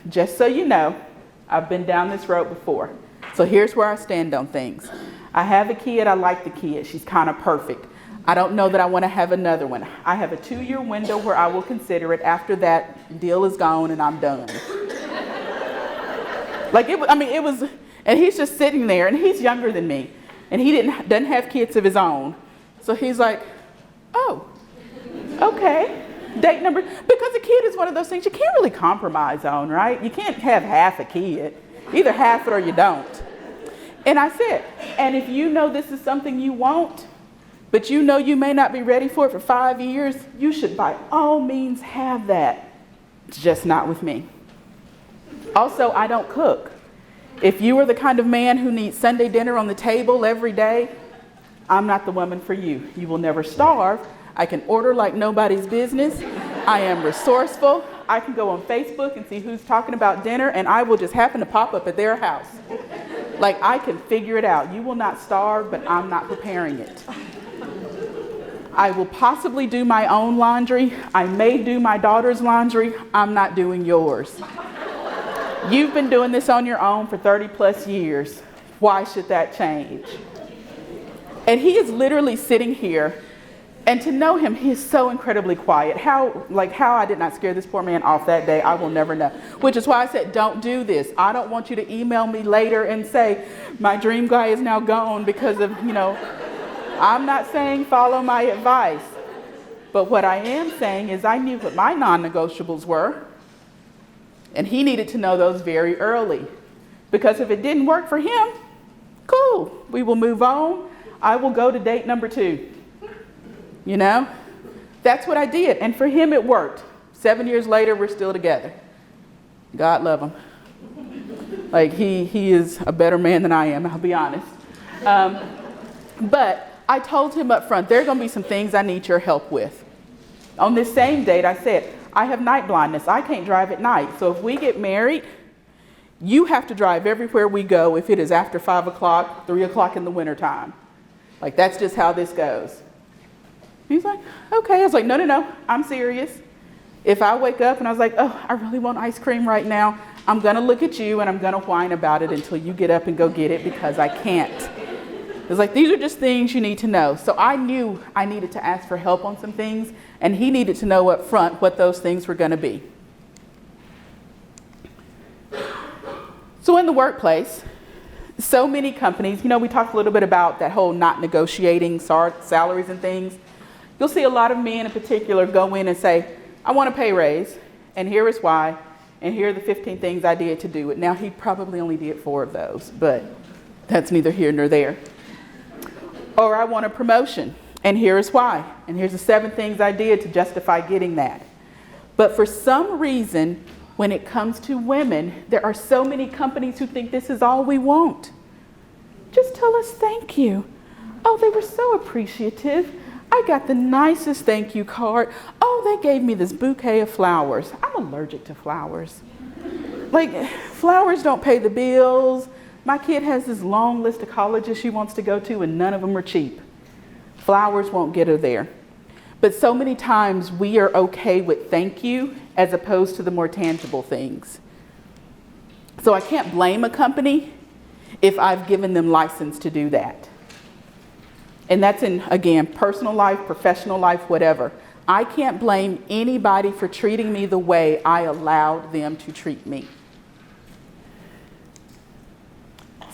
Just so you know, I've been down this road before. So here's where I stand on things. I have a kid. I like the kid. She's kind of perfect. I don't know that I want to have another one. I have a 2-year window where I will consider it. After that, deal is gone and I'm done. It was, and he's just sitting there, and he's younger than me, and he doesn't have kids of his own. So he's like, "Oh, Okay, date number, because a kid is one of those things you can't really compromise on, right? You can't have half a kid. Either half it or you don't. And I said, and if you know this is something you want, but you know you may not be ready for it for 5 years, you should by all means have that. It's just not with me. Also, I don't cook. If you are the kind of man who needs Sunday dinner on the table every day, I'm not the woman for you. You will never starve. I can order like nobody's business. I am resourceful. I can go on Facebook and see who's talking about dinner, and I will just happen to pop up at their house. Like, I can figure it out. You will not starve, but I'm not preparing it. I will possibly do my own laundry. I may do my daughter's laundry. I'm not doing yours. You've been doing this on your own for 30 plus years. Why should that change? And he is literally sitting here, and to know him, he is so incredibly quiet. How I did not scare this poor man off that day, I will never know. Which is why I said, don't do this. I don't want you to email me later and say, my dream guy is now gone because of, I'm not saying follow my advice. But what I am saying is I knew what my non-negotiables were. And he needed to know those very early. Because if it didn't work for him, cool, we will move on. I will go to date number 2. That's what I did. And for him, it worked. 7 years later, we're still together. God love him. Like, he is a better man than I am, I'll be honest. But I told him up front, there are going to be some things I need your help with. On this same date, I said, I have night blindness. I can't drive at night. So if we get married, you have to drive everywhere we go if it is after 5 o'clock, 3 o'clock in the wintertime. Like, that's just how this goes. He's like, okay. I was like, no, I'm serious. If I wake up and I was like, oh, I really want ice cream right now, I'm going to look at you and I'm going to whine about it until you get up and go get it because I can't. It's like, these are just things you need to know. So I knew I needed to ask for help on some things, and he needed to know up front what those things were going to be. So in the workplace, so many companies, we talked a little bit about that whole not negotiating salaries and things. You'll see a lot of men in particular go in and say, I want a pay raise, and here is why, and here are the 15 things I did to do it. Now, he probably only did 4 of those, but that's neither here nor there. Or I want a promotion, and here is why, and here's the 7 things I did to justify getting that. But for some reason, when it comes to women, there are so many companies who think this is all we want. Just tell us thank you. Oh, they were so appreciative. I got the nicest thank you card. Oh, they gave me this bouquet of flowers. I'm allergic to flowers. Like, flowers don't pay the bills. My kid has this long list of colleges she wants to go to, and none of them are cheap. Flowers won't get her there. But so many times we are okay with thank you as opposed to the more tangible things. So I can't blame a company if I've given them license to do that. And that's in, again, personal life, professional life, whatever. I can't blame anybody for treating me the way I allowed them to treat me.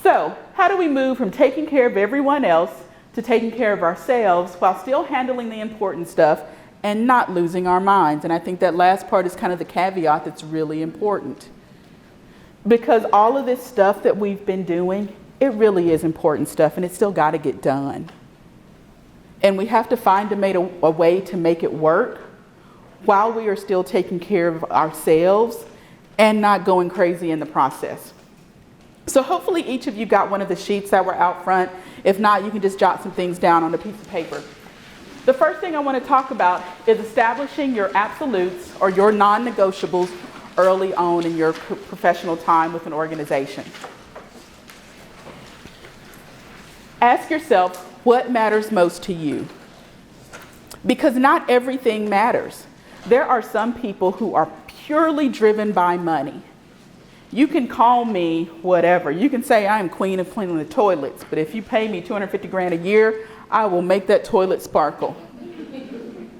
So, how do we move from taking care of everyone else to taking care of ourselves while still handling the important stuff and not losing our minds? And I think that last part is kind of the caveat that's really important. Because all of this stuff that we've been doing, it really is important stuff, and it's still got to get done. And we have to find a way to make it work while we are still taking care of ourselves and not going crazy in the process. So hopefully each of you got one of the sheets that were out front. If not, you can just jot some things down on a piece of paper. The first thing I want to talk about is establishing your absolutes or your non-negotiables early on in your professional time with an organization. Ask yourself, what matters most to you? Because not everything matters. There are some people who are purely driven by money. You can call me whatever. You can say I am queen of cleaning the toilets, but if you pay me $250 grand a year, I will make that toilet sparkle.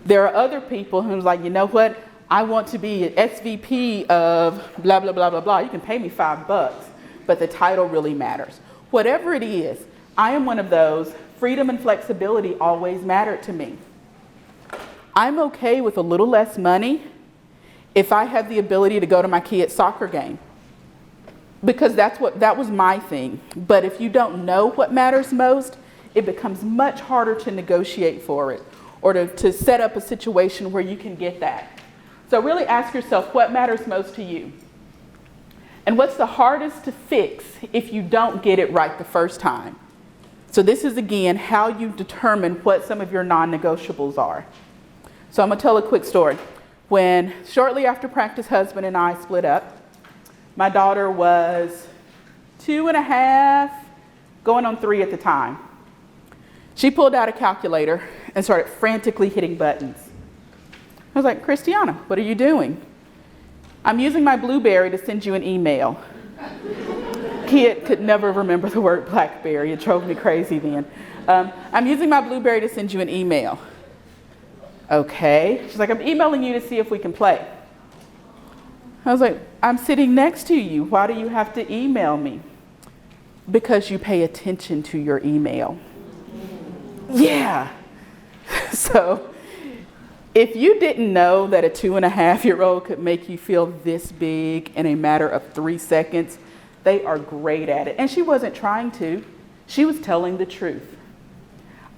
There are other people who's like, you know what? I want to be an SVP of blah, blah, blah, blah, blah. You can pay me $5, but the title really matters. Whatever it is, I am one of those. Freedom and flexibility always mattered to me. I'm okay with a little less money if I have the ability to go to my kid's soccer game. Because that was my thing. But if you don't know what matters most, it becomes much harder to negotiate for it or to set up a situation where you can get that. So really ask yourself, what matters most to you? And what's the hardest to fix if you don't get it right the first time? So this is, again, how you determine what some of your non-negotiables are. So I'm going to tell a quick story. When shortly after practice, husband and I split up, my daughter was 2.5, going on 3 at the time. She pulled out a calculator and started frantically hitting buttons. I was like, Christiana, what are you doing? I'm using my BlueBerry to send you an email. Kid could never remember the word BlackBerry. It drove me crazy then. I'm using my BlueBerry to send you an email. Okay. She's like, I'm emailing you to see if we can play. I was like, I'm sitting next to you. Why do you have to email me? Because you pay attention to your email. Yeah. So if you didn't know that a 2.5-year-old could make you feel this big in a matter of 3 seconds, they are great at it. And she wasn't trying to. She was telling the truth.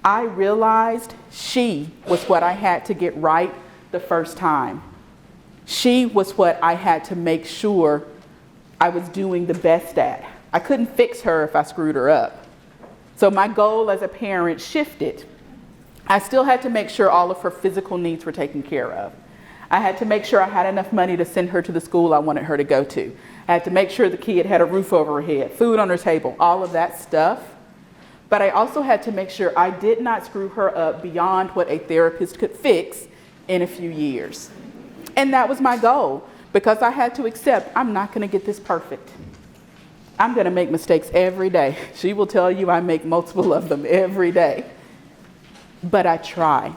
I realized she was what I had to get right the first time. She was what I had to make sure I was doing the best at. I couldn't fix her if I screwed her up. So my goal as a parent shifted. I still had to make sure all of her physical needs were taken care of. I had to make sure I had enough money to send her to the school I wanted her to go to. I had to make sure the kid had a roof over her head, food on her table, all of that stuff. But I also had to make sure I did not screw her up beyond what a therapist could fix in a few years. And that was my goal, because I had to accept I'm not going to get this perfect. I'm going to make mistakes every day. She will tell you I make multiple of them every day. But I try.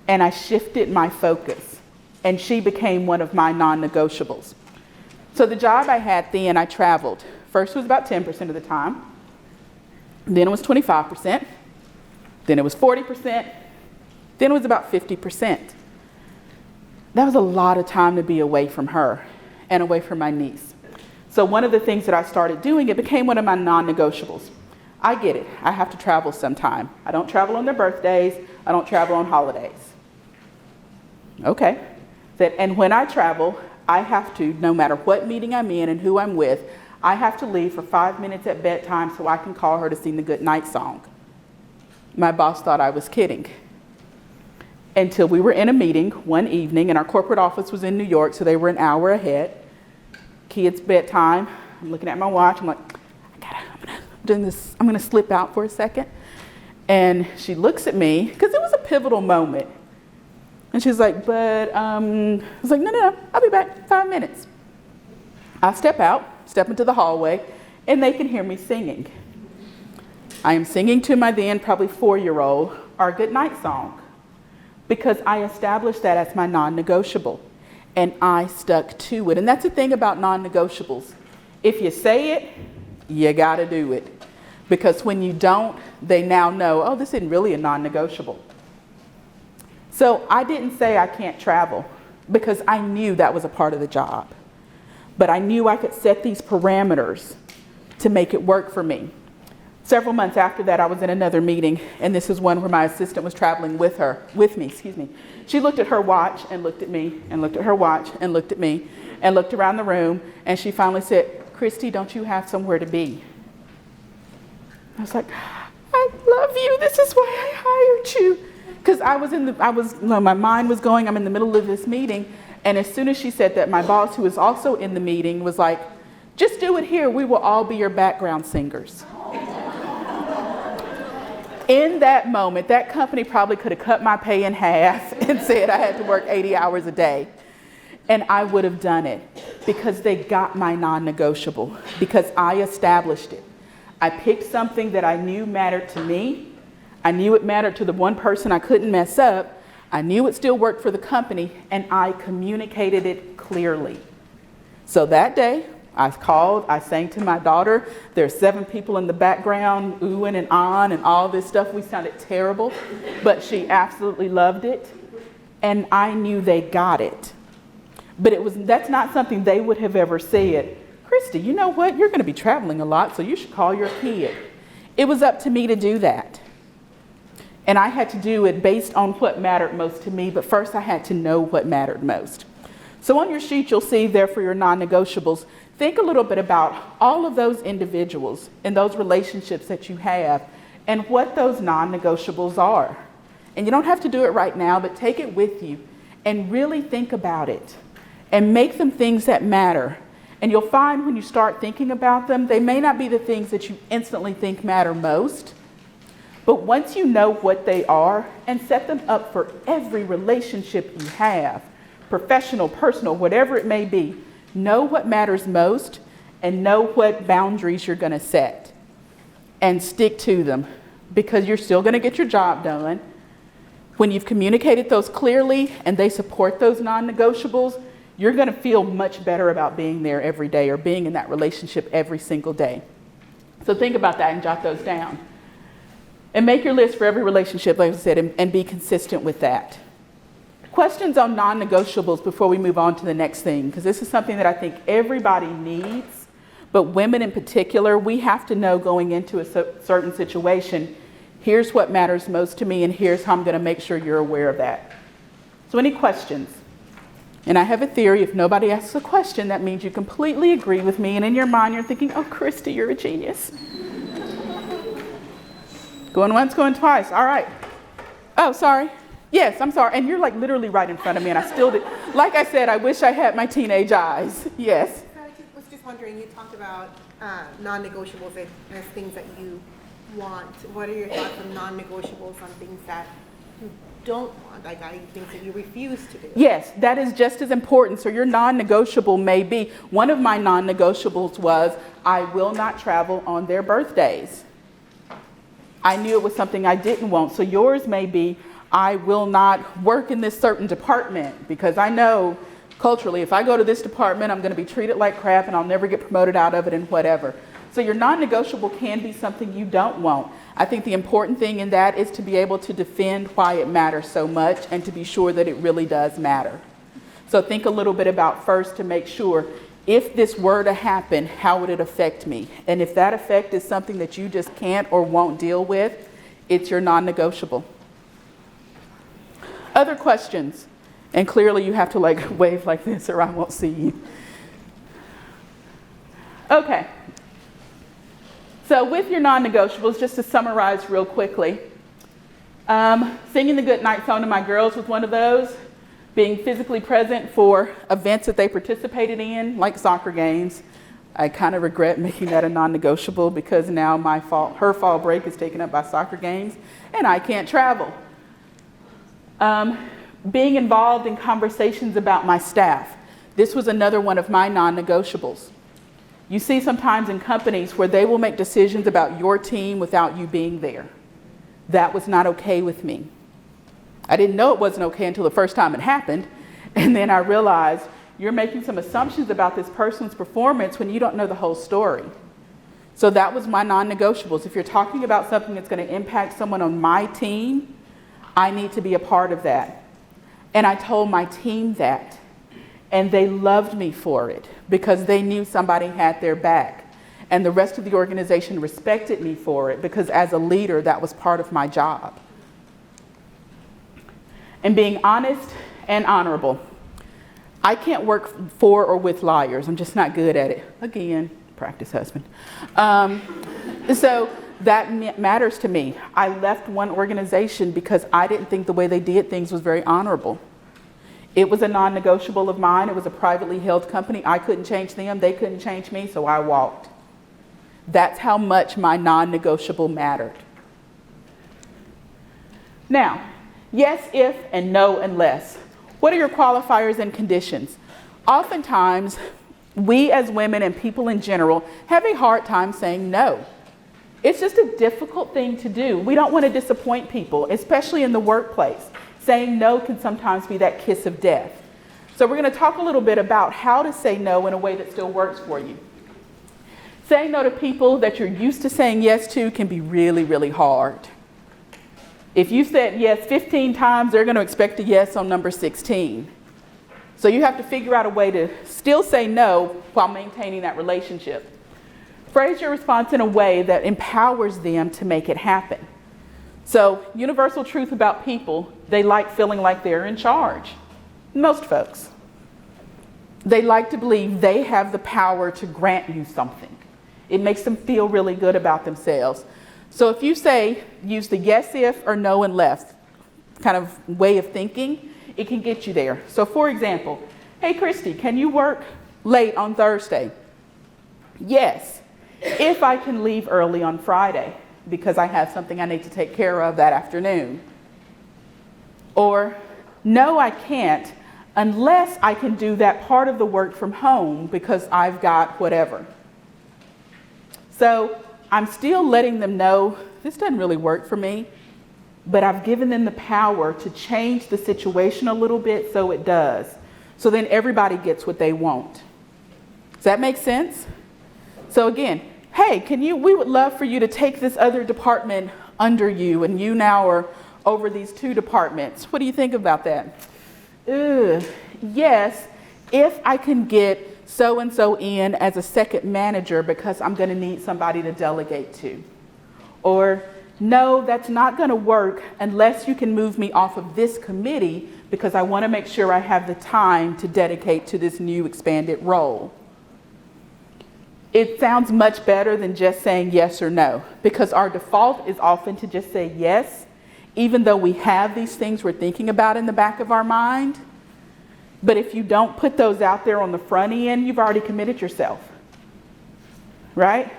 And I shifted my focus. And she became one of my non-negotiables. So the job I had then, I traveled. First was about 10% of the time. Then it was 25%. Then it was 40%. Then it was about 50%. That was a lot of time to be away from her and away from my niece. So one of the things that I started doing, it became one of my non-negotiables. I get it. I have to travel sometime. I don't travel on their birthdays. I don't travel on holidays. Okay. And when I travel, I have to, no matter what meeting I'm in and who I'm with, I have to leave for 5 minutes at bedtime so I can call her to sing the good night song. My boss thought I was kidding. Until we were in a meeting one evening, and our corporate office was in New York, so they were an hour ahead. Kids' bedtime. I'm looking at my watch. I'm like, I'm gonna slip out for a second. And she looks at me, because it was a pivotal moment. And she's like, I was like, no, I'll be back 5 minutes. I step out, step into the hallway, and they can hear me singing. I am singing to my then probably 4-year-old our goodnight song, because I established that as my non-negotiable, and I stuck to it. And that's the thing about non-negotiables. If you say it, you gotta do it. Because when you don't, they now know, oh, this isn't really a non-negotiable. So I didn't say I can't travel, because I knew that was a part of the job. But I knew I could set these parameters to make it work for me. Several months after that, I was in another meeting, and this is one where my assistant was traveling with me. She looked at her watch and looked at me, and looked at her watch and looked at me, and looked around the room, and she finally said, Christy, don't you have somewhere to be? I was like, I love you. This is why I hired you. Because my mind was going, I'm in the middle of this meeting. And as soon as she said that, my boss, who was also in the meeting, was like, just do it here. We will all be your background singers. In that moment, that company probably could have cut my pay in half and said I had to work 80 hours a day. And I would have done it, because they got my non-negotiable, because I established it. I picked something that I knew mattered to me. I knew it mattered to the one person I couldn't mess up. I knew it still worked for the company, and I communicated it clearly. So that day, I called, I sang to my daughter. There's 7 people in the background, oohing and ahhing and all this stuff. We sounded terrible, but she absolutely loved it. and I knew they got it. But that's not something they would have ever said. Christy, you know what? You're going to be traveling a lot, so you should call your kid. It was up to me to do that. And I had to do it based on what mattered most to me, but first I had to know what mattered most. So on your sheet, you'll see there for your non-negotiables, think a little bit about all of those individuals and those relationships that you have and what those non-negotiables are. And you don't have to do it right now, but take it with you and really think about it and make them things that matter. And you'll find when you start thinking about them, they may not be the things that you instantly think matter most, but once you know what they are and set them up for every relationship you have, professional, personal, whatever it may be, know what matters most and know what boundaries you're going to set and stick to them, because you're still going to get your job done. When you've communicated those clearly and they support those non-negotiables, you're going to feel much better about being there every day or being in that relationship every single day. So think about that and jot those down. And make your list for every relationship, like I said, and be consistent with that. Questions on non-negotiables before we move on to the next thing, because this is something that I think everybody needs, but women in particular, we have to know going into a certain situation, here's what matters most to me and here's how I'm going to make sure you're aware of that. So any questions? And I have a theory, if nobody asks a question, that means you completely agree with me, and in your mind you're thinking, oh, Christy, you're a genius. Going once, going twice, all right. Oh, sorry. Yes, I'm sorry. And you're like literally right in front of me, and I still did. Like I said, I wish I had my teenage eyes. Yes. I was just wondering, you talked about non-negotiables as things that you want. What are your thoughts on non-negotiables on things that you don't want, like things that you refuse to do? Yes, that is just as important. So your non-negotiable may be, one of my non-negotiables was, I will not travel on their birthdays. I knew it was something I didn't want. So yours may be, I will not work in this certain department because I know culturally, if I go to this department, I'm going to be treated like crap and I'll never get promoted out of it and whatever. So your non-negotiable can be something you don't want. I think the important thing in that is to be able to defend why it matters so much and to be sure that it really does matter. So think a little bit about first to make sure, if this were to happen, how would it affect me? And if that effect is something that you just can't or won't deal with, it's your non-negotiable. Other questions? And clearly you have to like wave like this or I won't see you. Okay. So with your non-negotiables, just to summarize real quickly, singing the goodnight song to my girls was one of those. Being physically present for events that they participated in, like soccer games. I kind of regret making that a non-negotiable because now her fall break is taken up by soccer games and I can't travel. Being involved in conversations about my staff. This was another one of my non-negotiables. You see sometimes in companies where they will make decisions about your team without you being there. That was not okay with me. I didn't know it wasn't okay until the first time it happened. And then I realized you're making some assumptions about this person's performance when you don't know the whole story. So that was my non-negotiables. If you're talking about something that's going to impact someone on my team, I need to be a part of that. And I told my team that. And they loved me for it because they knew somebody had their back. And the rest of the organization respected me for it because as a leader, that was part of my job. And being honest and honorable. I can't work for or with liars. I'm just not good at it. Again, practice husband. So that matters to me. I left one organization because I didn't think the way they did things was very honorable. It was a non-negotiable of mine. It was a privately held company. I couldn't change them. They couldn't change me, so I walked. That's how much my non-negotiable mattered. Now, yes, if, and no, unless. What are your qualifiers and conditions? Oftentimes, we as women and people in general have a hard time saying no. It's just a difficult thing to do. We don't want to disappoint people, especially in the workplace. Saying no can sometimes be that kiss of death. So we're going to talk a little bit about how to say no in a way that still works for you. Saying no to people that you're used to saying yes to can be really, really hard. If you said yes 15 times, they're going to expect a yes on number 16. So you have to figure out a way to still say no while maintaining that relationship. Phrase your response in a way that empowers them to make it happen. So, universal truth about people, they like feeling like they're in charge. Most folks. They like to believe they have the power to grant you something. It makes them feel really good about themselves. So if you say, use the yes if or no unless kind of way of thinking, it can get you there. So for example, hey Christy, can you work late on Thursday? Yes, if I can leave early on Friday because I have something I need to take care of that afternoon. Or, no, I can't unless I can do that part of the work from home because I've got whatever. So I'm still letting them know this doesn't really work for me, but I've given them the power to change the situation a little bit so it does. So then everybody gets what they want. Does that make sense? So again, hey, we would love for you to take this other department under you, and you now are over these 2 departments. What do you think about that? Yes, if I can get so-and-so in as a second manager because I'm going to need somebody to delegate to. Or, no, that's not going to work unless you can move me off of this committee because I want to make sure I have the time to dedicate to this new expanded role. It sounds much better than just saying yes or no, because our default is often to just say yes, even though we have these things we're thinking about in the back of our mind. But if you don't put those out there on the front end, you've already committed yourself, right?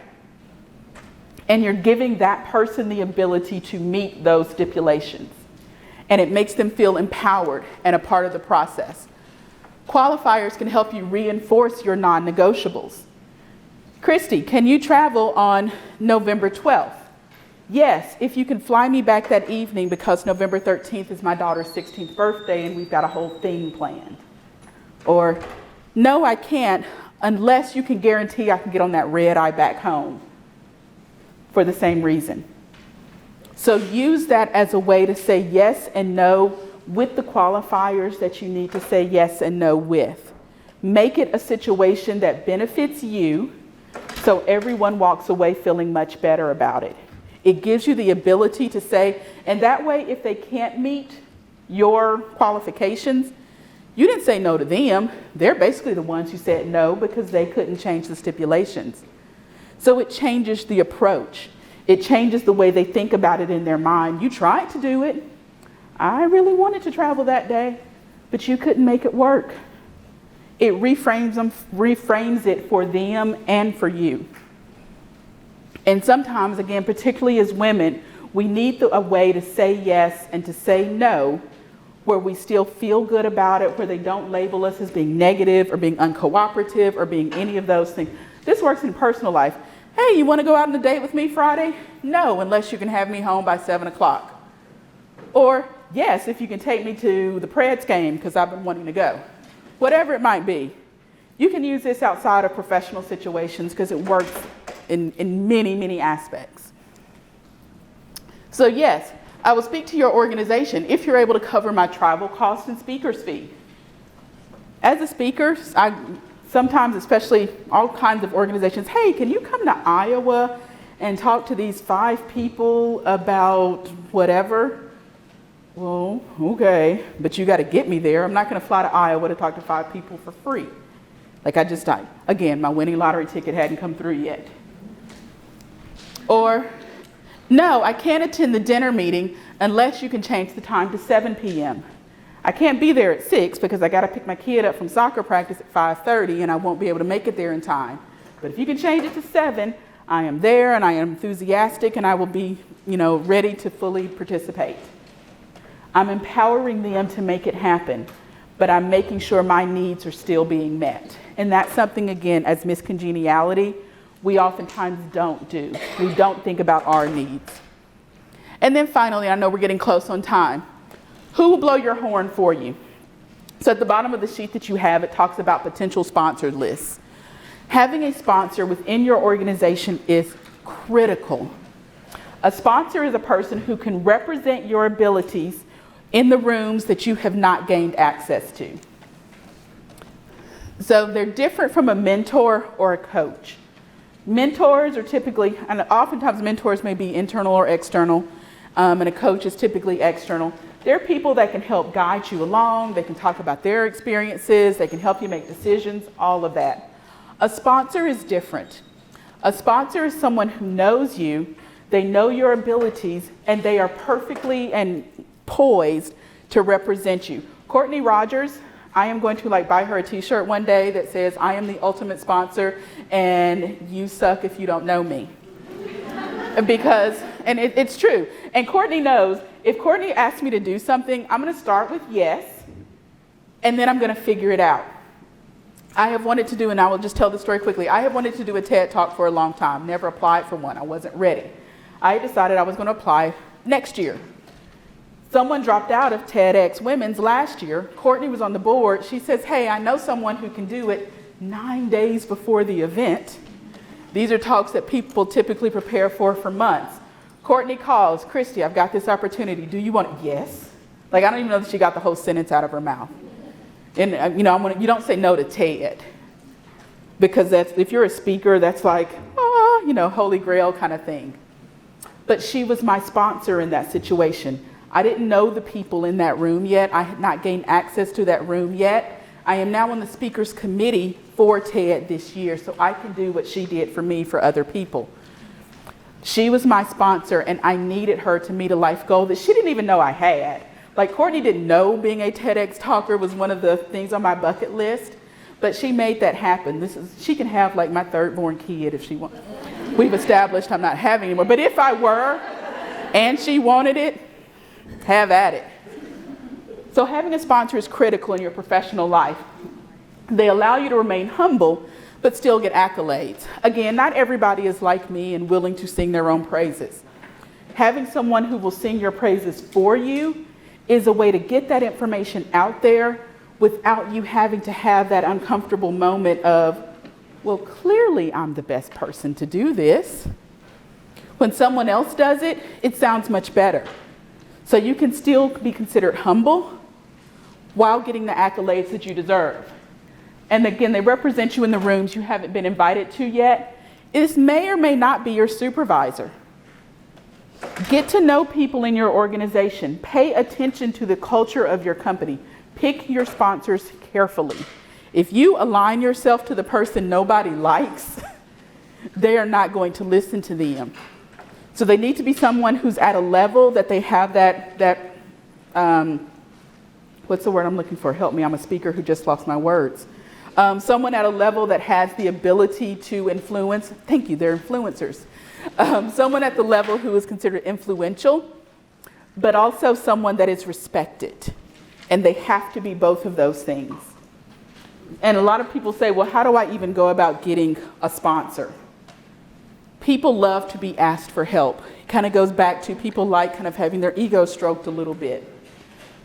And you're giving that person the ability to meet those stipulations. And it makes them feel empowered and a part of the process. Qualifiers can help you reinforce your non-negotiables. Christy, can you travel on November 12th? Yes, if you can fly me back that evening because November 13th is my daughter's 16th birthday and we've got a whole thing planned. Or, no, I can't unless you can guarantee I can get on that red eye back home for the same reason. So use that as a way to say yes and no with the qualifiers that you need to say yes and no with. Make it a situation that benefits you so everyone walks away feeling much better about it. It gives you the ability to say, and that way if they can't meet your qualifications, you didn't say no to them. They're basically the ones who said no because they couldn't change the stipulations. So it changes the approach. It changes the way they think about it in their mind. You tried to do it. I really wanted to travel that day, but you couldn't make it work. It reframes it for them and for you. And sometimes, again, particularly as women, we need a way to say yes and to say no where we still feel good about it, where they don't label us as being negative or being uncooperative or being any of those things. This works in personal life. Hey, you want to go out on a date with me Friday? No, unless you can have me home by 7 o'clock. Or, yes, if you can take me to the Preds game because I've been wanting to go. Whatever it might be. You can use this outside of professional situations because it works in many, many aspects. So yes, I will speak to your organization if you're able to cover my travel costs and speaker's fee. As a speaker, I sometimes, especially all kinds of organizations, hey, can you come to Iowa and talk to these 5 people about whatever? Well, okay, but you got to get me there. I'm not going to fly to Iowa to talk to 5 people for free. Like again, my winning lottery ticket hadn't come through yet. Or, no, I can't attend the dinner meeting unless you can change the time to 7 p.m. I can't be there at 6 because I got to pick my kid up from soccer practice at 5:30 and I won't be able to make it there in time. But if you can change it to 7, I am there and I am enthusiastic and I will be, ready to fully participate. I'm empowering them to make it happen, but I'm making sure my needs are still being met. And that's something, again, as Miss Congeniality, we oftentimes don't do. We don't think about our needs. And then finally, I know we're getting close on time. Who will blow your horn for you? So at the bottom of the sheet that you have, it talks about potential sponsored lists. Having a sponsor within your organization is critical. A sponsor is a person who can represent your abilities in the rooms that you have not gained access to. So they're different from a mentor or a coach. Mentors are typically, and oftentimes mentors may be internal or external, and a coach is typically external. They're people that can help guide you along, they can talk about their experiences, they can help you make decisions, all of that. A sponsor is different. A sponsor is someone who knows you, they know your abilities, and they are perfectly and poised to represent you. Courtney Rogers, I am going to buy her a t-shirt one day that says, I am the ultimate sponsor and you suck if you don't know me. Because, and it's true. And Courtney knows, if Courtney asks me to do something, I'm going to start with yes, and then I'm going to figure it out. I have wanted to do, and I will just tell the story quickly, I have wanted to do a TED Talk for a long time, never applied for one, I wasn't ready. I decided I was going to apply next year. Someone dropped out of TEDx Women's last year. Courtney was on the board. She says, hey, I know someone who can do it 9 days before the event. These are talks that people typically prepare for months. Courtney calls, Christy, I've got this opportunity. Do you want it? Yes. I don't even know that she got the whole sentence out of her mouth. And, you don't say no to TED. Because if you're a speaker, that's holy grail kind of thing. But she was my sponsor in that situation. I didn't know the people in that room yet. I had not gained access to that room yet. I am now on the speakers committee for TED this year, so I can do what she did for me for other people. She was my sponsor, and I needed her to meet a life goal that she didn't even know I had. Courtney didn't know being a TEDx talker was one of the things on my bucket list, but she made that happen. She can have my third born kid if she wants. We've established I'm not having anymore, but if I were, and she wanted it, have at it. So having a sponsor is critical in your professional life. They allow you to remain humble, but still get accolades. Again, not everybody is like me and willing to sing their own praises. Having someone who will sing your praises for you is a way to get that information out there without you having to have that uncomfortable moment of, well, clearly I'm the best person to do this. When someone else does it, it sounds much better. So you can still be considered humble while getting the accolades that you deserve. And again, they represent you in the rooms you haven't been invited to yet. This may or may not be your supervisor. Get to know people in your organization. Pay attention to the culture of your company. Pick your sponsors carefully. If you align yourself to the person nobody likes, they are not going to listen to them. So they need to be someone who's at a level that they have what's the word I'm looking for? Help me, I'm a speaker who just lost my words. Someone at a level that has the ability to influence. Thank you, they're influencers. Someone at the level who is considered influential, but also someone that is respected. And they have to be both of those things. And a lot of people say, well, how do I even go about getting a sponsor? People love to be asked for help. It kind of goes back to people like kind of having their ego stroked a little bit.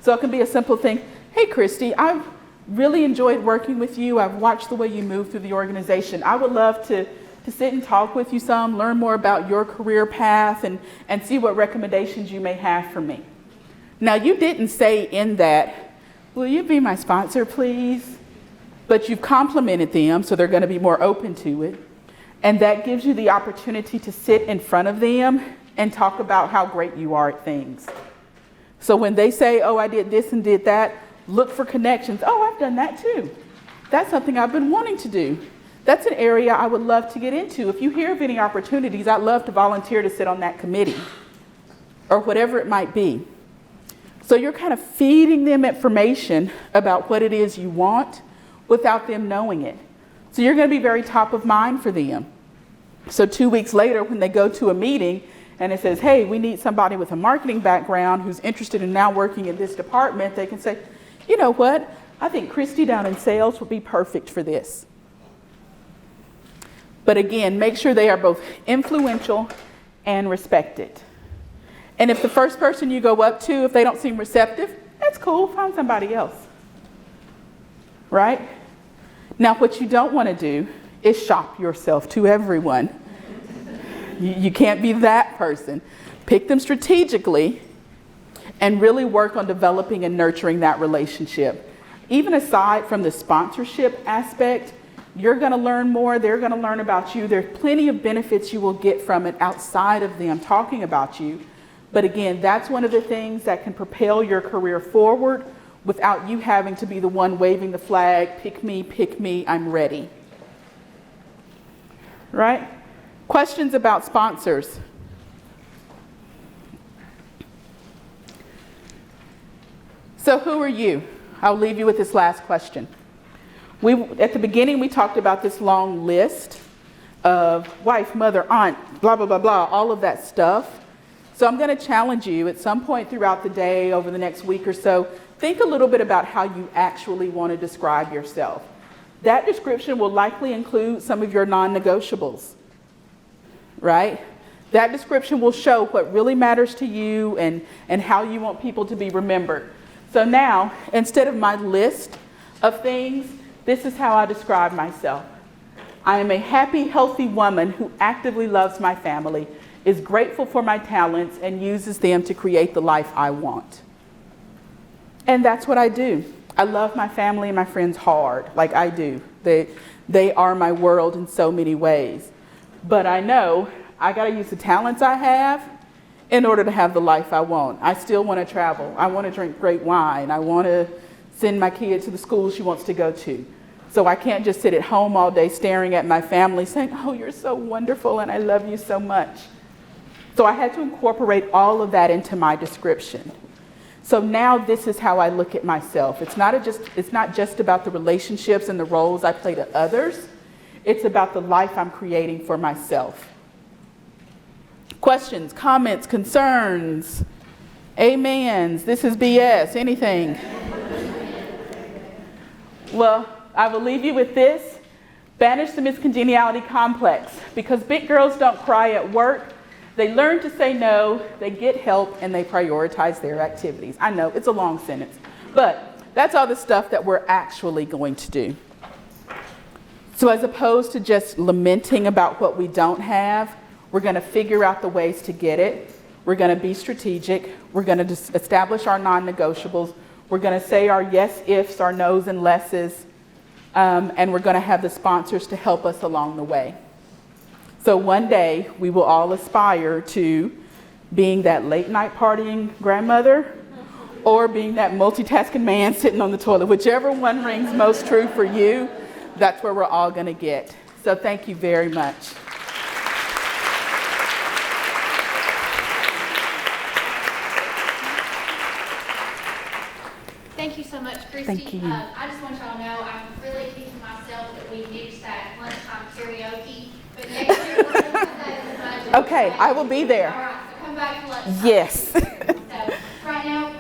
So it can be a simple thing. Hey, Christy, I've really enjoyed working with you. I've watched the way you move through the organization. I would love to sit and talk with you some, learn more about your career path, and see what recommendations you may have for me. Now, you didn't say in that, will you be my sponsor, please? But you've complimented them, so they're going to be more open to it. And that gives you the opportunity to sit in front of them and talk about how great you are at things. So when they say, oh, I did this and did that, look for connections. Oh, I've done that too. That's something I've been wanting to do. That's an area I would love to get into. If you hear of any opportunities, I'd love to volunteer to sit on that committee or whatever it might be. So you're kind of feeding them information about what it is you want without them knowing it. So you're going to be very top of mind for them. So 2 weeks later, when they go to a meeting and it says, hey, we need somebody with a marketing background who's interested in now working in this department, they can say, you know what? I think Christy down in sales would be perfect for this. But again, make sure they are both influential and respected. And if the first person you go up to, if they don't seem receptive, that's cool, find somebody else. Right? Now, what you don't want to do is shop yourself to everyone. You can't be that person. Pick them strategically and really work on developing and nurturing that relationship. Even aside from the sponsorship aspect, you're going to learn more. They're going to learn about you. There's plenty of benefits you will get from it outside of them talking about you. But again, that's one of the things that can propel your career forward without you having to be the one waving the flag, pick me, I'm ready. Right? Questions about sponsors? So who are you? I'll leave you with this last question. At the beginning, we talked about this long list of wife, mother, aunt, blah, blah, blah, blah, all of that stuff. So I'm going to challenge you at some point throughout the day, over the next week or so, think a little bit about how you actually want to describe yourself. That description will likely include some of your non-negotiables, right? That description will show what really matters to you and how you want people to be remembered. So now, instead of my list of things, this is how I describe myself. I am a happy, healthy woman who actively loves my family, is grateful for my talents, and uses them to create the life I want. And that's what I do. I love my family and my friends hard, like I do. They are my world in so many ways. But I know I got to use the talents I have in order to have the life I want. I still want to travel. I want to drink great wine. I want to send my kid to the school she wants to go to. So I can't just sit at home all day staring at my family saying, oh, you're so wonderful and I love you so much. So I had to incorporate all of that into my description. So now this is how I look at myself. It's not just about the relationships and the roles I play to others. It's about the life I'm creating for myself. Questions, comments, concerns, amens, this is BS, anything? Well, I will leave you with this. Banish the miscongeniality complex, because big girls don't cry at work. They learn to say no, they get help, and they prioritize their activities. I know, it's a long sentence, but that's all the stuff that we're actually going to do. So as opposed to just lamenting about what we don't have, we're going to figure out the ways to get it. We're going to be strategic. We're going to establish our non-negotiables. We're going to say our yes ifs, our no's and lesses, and we're going to have the sponsors to help us along the way. So one day we will all aspire to being that late night partying grandmother or being that multitasking man sitting on the toilet. Whichever one rings most true for you, that's where we're all going to get. So thank you very much. Thank you so much, Christy. Thank you. I just want y'all to know I'm really kicking myself that we ditched that lunchtime karaoke. But next year we're going to put that in the budget. Okay, I will be there. All right, so come back for lunchtime. Yes. So right now,